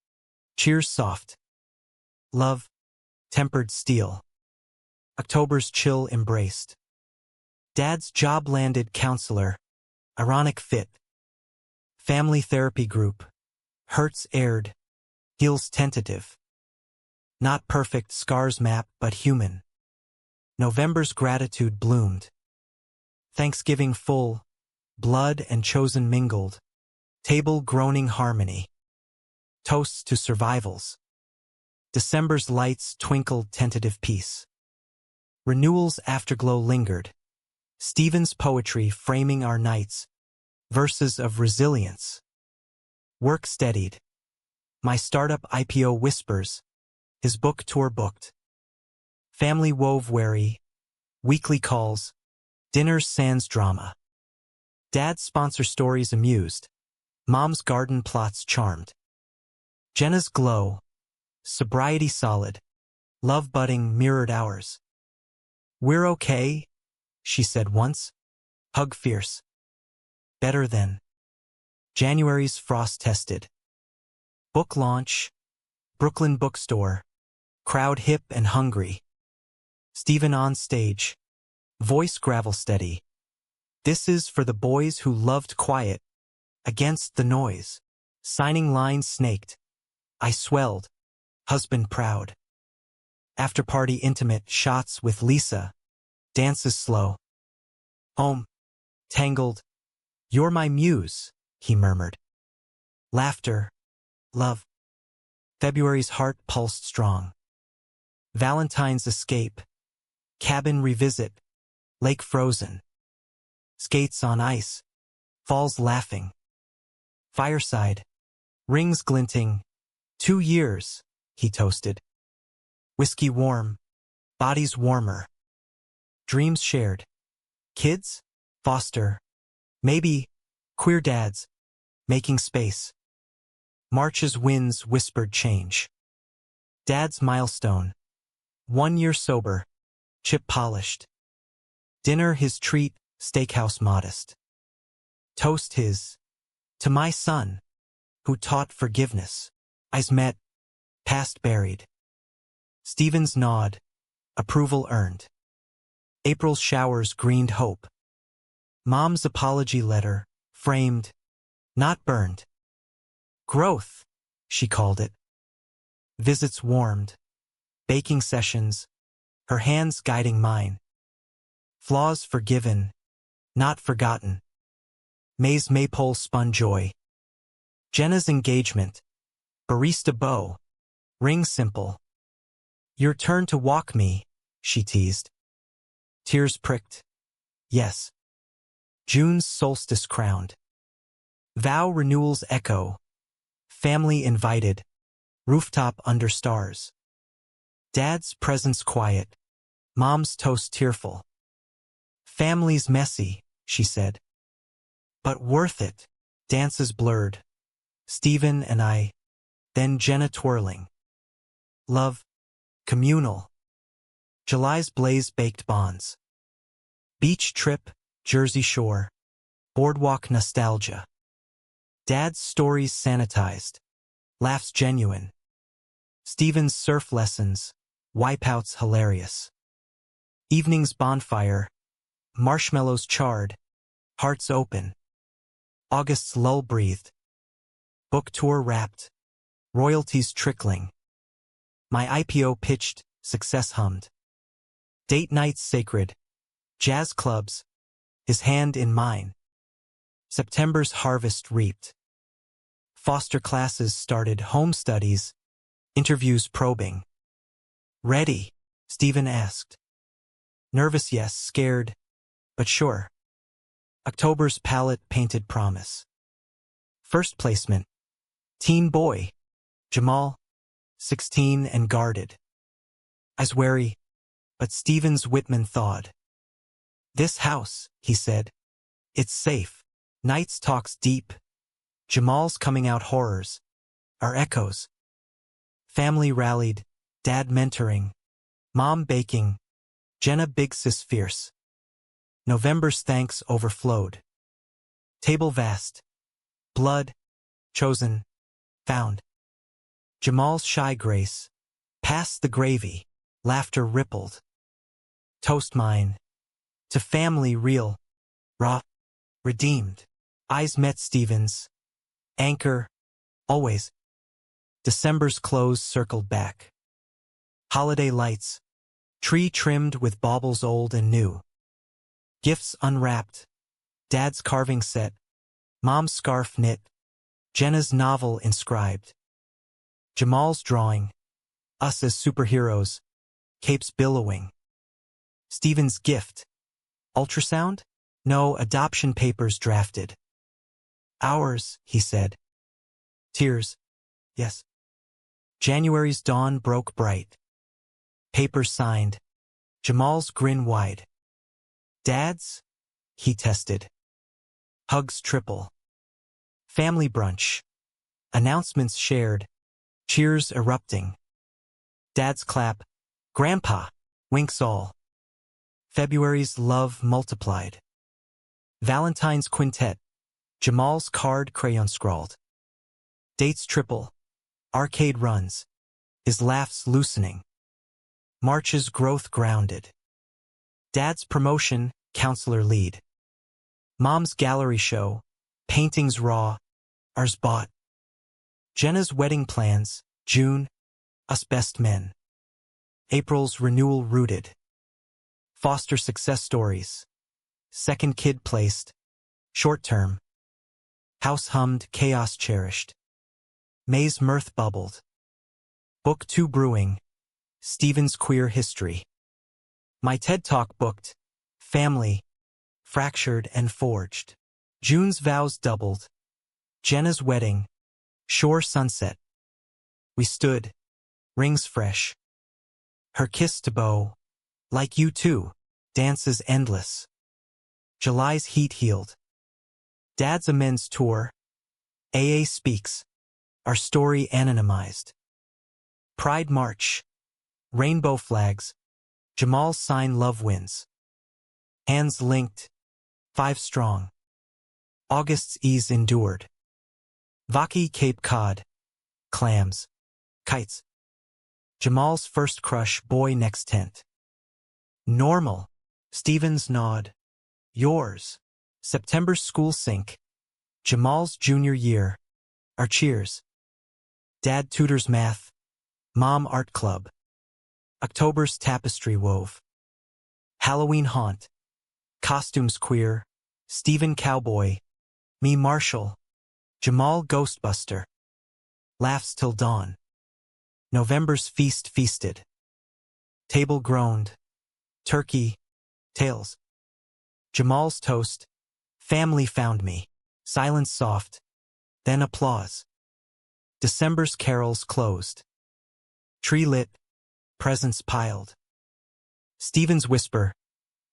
Cheers soft. Love. Tempered steel. October's chill embraced. Dad's job landed counselor. Ironic fit. Family therapy group. Hurts aired. Heals tentative. Not perfect scars map but human. November's gratitude bloomed. Thanksgiving full. Blood and chosen mingled. Table groaning harmony. Toasts to survivals. December's lights twinkled tentative peace. Renewal's afterglow lingered. Stephen's poetry framing our nights. Verses of resilience. Work steadied. My startup IPO whispers. His book tour booked. Family wove wary. Weekly calls. Dinners sans drama. Dad's sponsor stories amused. Mom's garden plots charmed. Jenna's glow. Sobriety solid. Love budding mirrored ours. We're okay, she said once. Hug fierce. Better than. January's frost tested. Book launch. Brooklyn bookstore. Crowd hip and hungry. Stephen on stage. Voice gravel steady. This is for the boys who loved quiet. Against the noise. Signing lines snaked. I swelled. Husband proud. After party intimate shots with Lisa. Dances slow. Home. Tangled. You're my muse, he murmured. Laughter. Love. February's heart pulsed strong. Valentine's escape. Cabin revisit. Lake frozen. Skates on ice. Falls laughing. Fireside. Rings glinting. 2 years, he toasted. Whiskey warm. Bodies warmer. Dreams shared. Kids? Foster. Maybe. Queer dads. Making space. March's winds whispered change. Dad's milestone. 1 year sober. Chip polished. Dinner his treat, steakhouse modest. Toast his. To my son, who taught forgiveness. Eyes met. Past buried. Stephen's nod. Approval earned. April's showers greened hope. Mom's apology letter, framed, not burned. Growth, she called it. Visits warmed. Baking sessions, her hands guiding mine. Flaws forgiven, not forgotten. May's maypole spun joy. Jenna's engagement. Barista bow. Ring simple. Your turn to walk me, she teased. Tears pricked. Yes. June's solstice crowned. Vow renewals echo. Family invited. Rooftop under stars. Dad's presence quiet. Mom's toast tearful. Family's messy, she said. But worth it. Dances blurred. Stephen and I. Then Jenna twirling. Love. Communal. July's blaze baked bonds. Beach trip. Jersey Shore. Boardwalk nostalgia. Dad's stories sanitized. Laughs genuine. Stephen's surf lessons. Wipeouts hilarious. Evening's bonfire. Marshmallows charred. Hearts open. August's lull breathed. Book tour wrapped. Royalties trickling. My IPO pitched. Success hummed. Date nights sacred. Jazz clubs. His hand in mine. September's harvest reaped. Foster classes started. Home studies. Interviews probing. Ready? Stephen asked. Nervous yes, scared, but sure. October's palette painted promise. First placement. Teen boy. Jamal. 16 and guarded. Eyes wary, but Stephen's Whitman thawed. This house, he said. It's safe. Nights talks deep. Jamal's coming out horrors. Are echoes. Family rallied. Dad mentoring. Mom baking. Jenna big sis fierce. November's thanks overflowed. Table vast. Blood. Chosen. Found. Jamal's shy grace. Past the gravy. Laughter rippled. Toast mine. To family real. Raw. Redeemed. Eyes met Stephen's. Anchor. Always. December's close circled back. Holiday lights. Tree trimmed with baubles old and new. Gifts unwrapped. Dad's carving set. Mom's scarf knit. Jenna's novel inscribed. Jamal's drawing. Us as superheroes. Capes billowing. Stephen's gift. Ultrasound? No, adoption papers drafted. Ours, he said. Tears. Yes. January's dawn broke bright. Papers signed. Jamal's grin wide. Dad's? He tested. Hugs triple. Family brunch. Announcements shared. Cheers erupting. Dad's clap. Grandpa. Winks all. February's love multiplied. Valentine's quintet. Jamal's card crayon scrawled. Dates triple. Arcade runs. His laughs loosening. March's growth grounded. Dad's promotion, counselor lead. Mom's gallery show. Paintings raw. Ours bought. Jenna's wedding plans. June. Us best men. April's renewal rooted. Foster success stories. second kid placed, short term. House hummed, chaos cherished. May's mirth bubbled. Book 2 brewing, Stephen's queer history. My TED Talk booked, family, fractured and forged. June's vows doubled. Jenna's wedding, shore sunset. We stood, rings fresh. Her kiss to bow, like you too, dances endless. July's heat healed. Dad's amends tour, AA speaks, our story anonymized. Pride March, rainbow flags, Jamal's sign love wins. Hands linked, 5 strong. August's ease endured. Vaki Cape Cod, clams, kites. Jamal's first crush boy next tent. Normal, Stephen's nod. Yours, September's school sync. Jamal's junior year, our cheers. Dad tutors math, mom art club. October's tapestry wove. Halloween haunt, costumes queer, Stephen cowboy, me marshal, Jamal ghostbuster. Laughs till dawn. November's feast feasted. Table groaned. Turkey, tails. Jamal's toast. Family found me. Silence soft. Then applause. December's carols closed. Tree lit. Presents piled. Stephen's whisper.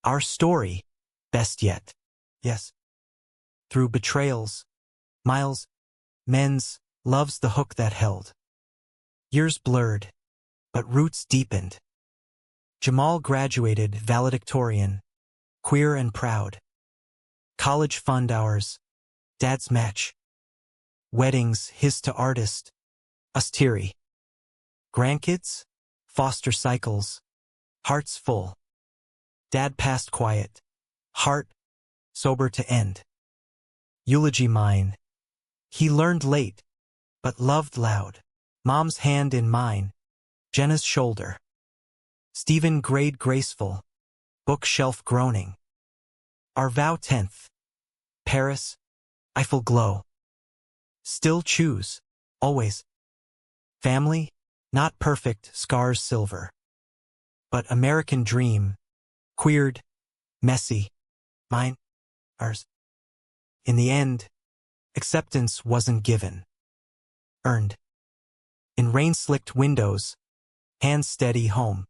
Our story. Best yet. Yes. Through betrayals. Miles. Men's. Love's the hook that held. Years blurred. But roots deepened. Jamal graduated valedictorian. Queer and proud. College fund hours. Dad's match. Weddings, his to artist. Us teary. Grandkids? Foster cycles. Hearts full. Dad passed quiet. Heart, sober to end. Eulogy mine. He learned late, but loved loud. Mom's hand in mine. Jenna's shoulder. Stephen grade graceful. Bookshelf groaning. Our vow 10th. Paris, Eiffel glow. Still choose, always. Family, not perfect, scars silver. But American dream, queered, messy, mine, ours. In the end, acceptance wasn't given. Earned. In rain-slicked windows, hands steady home.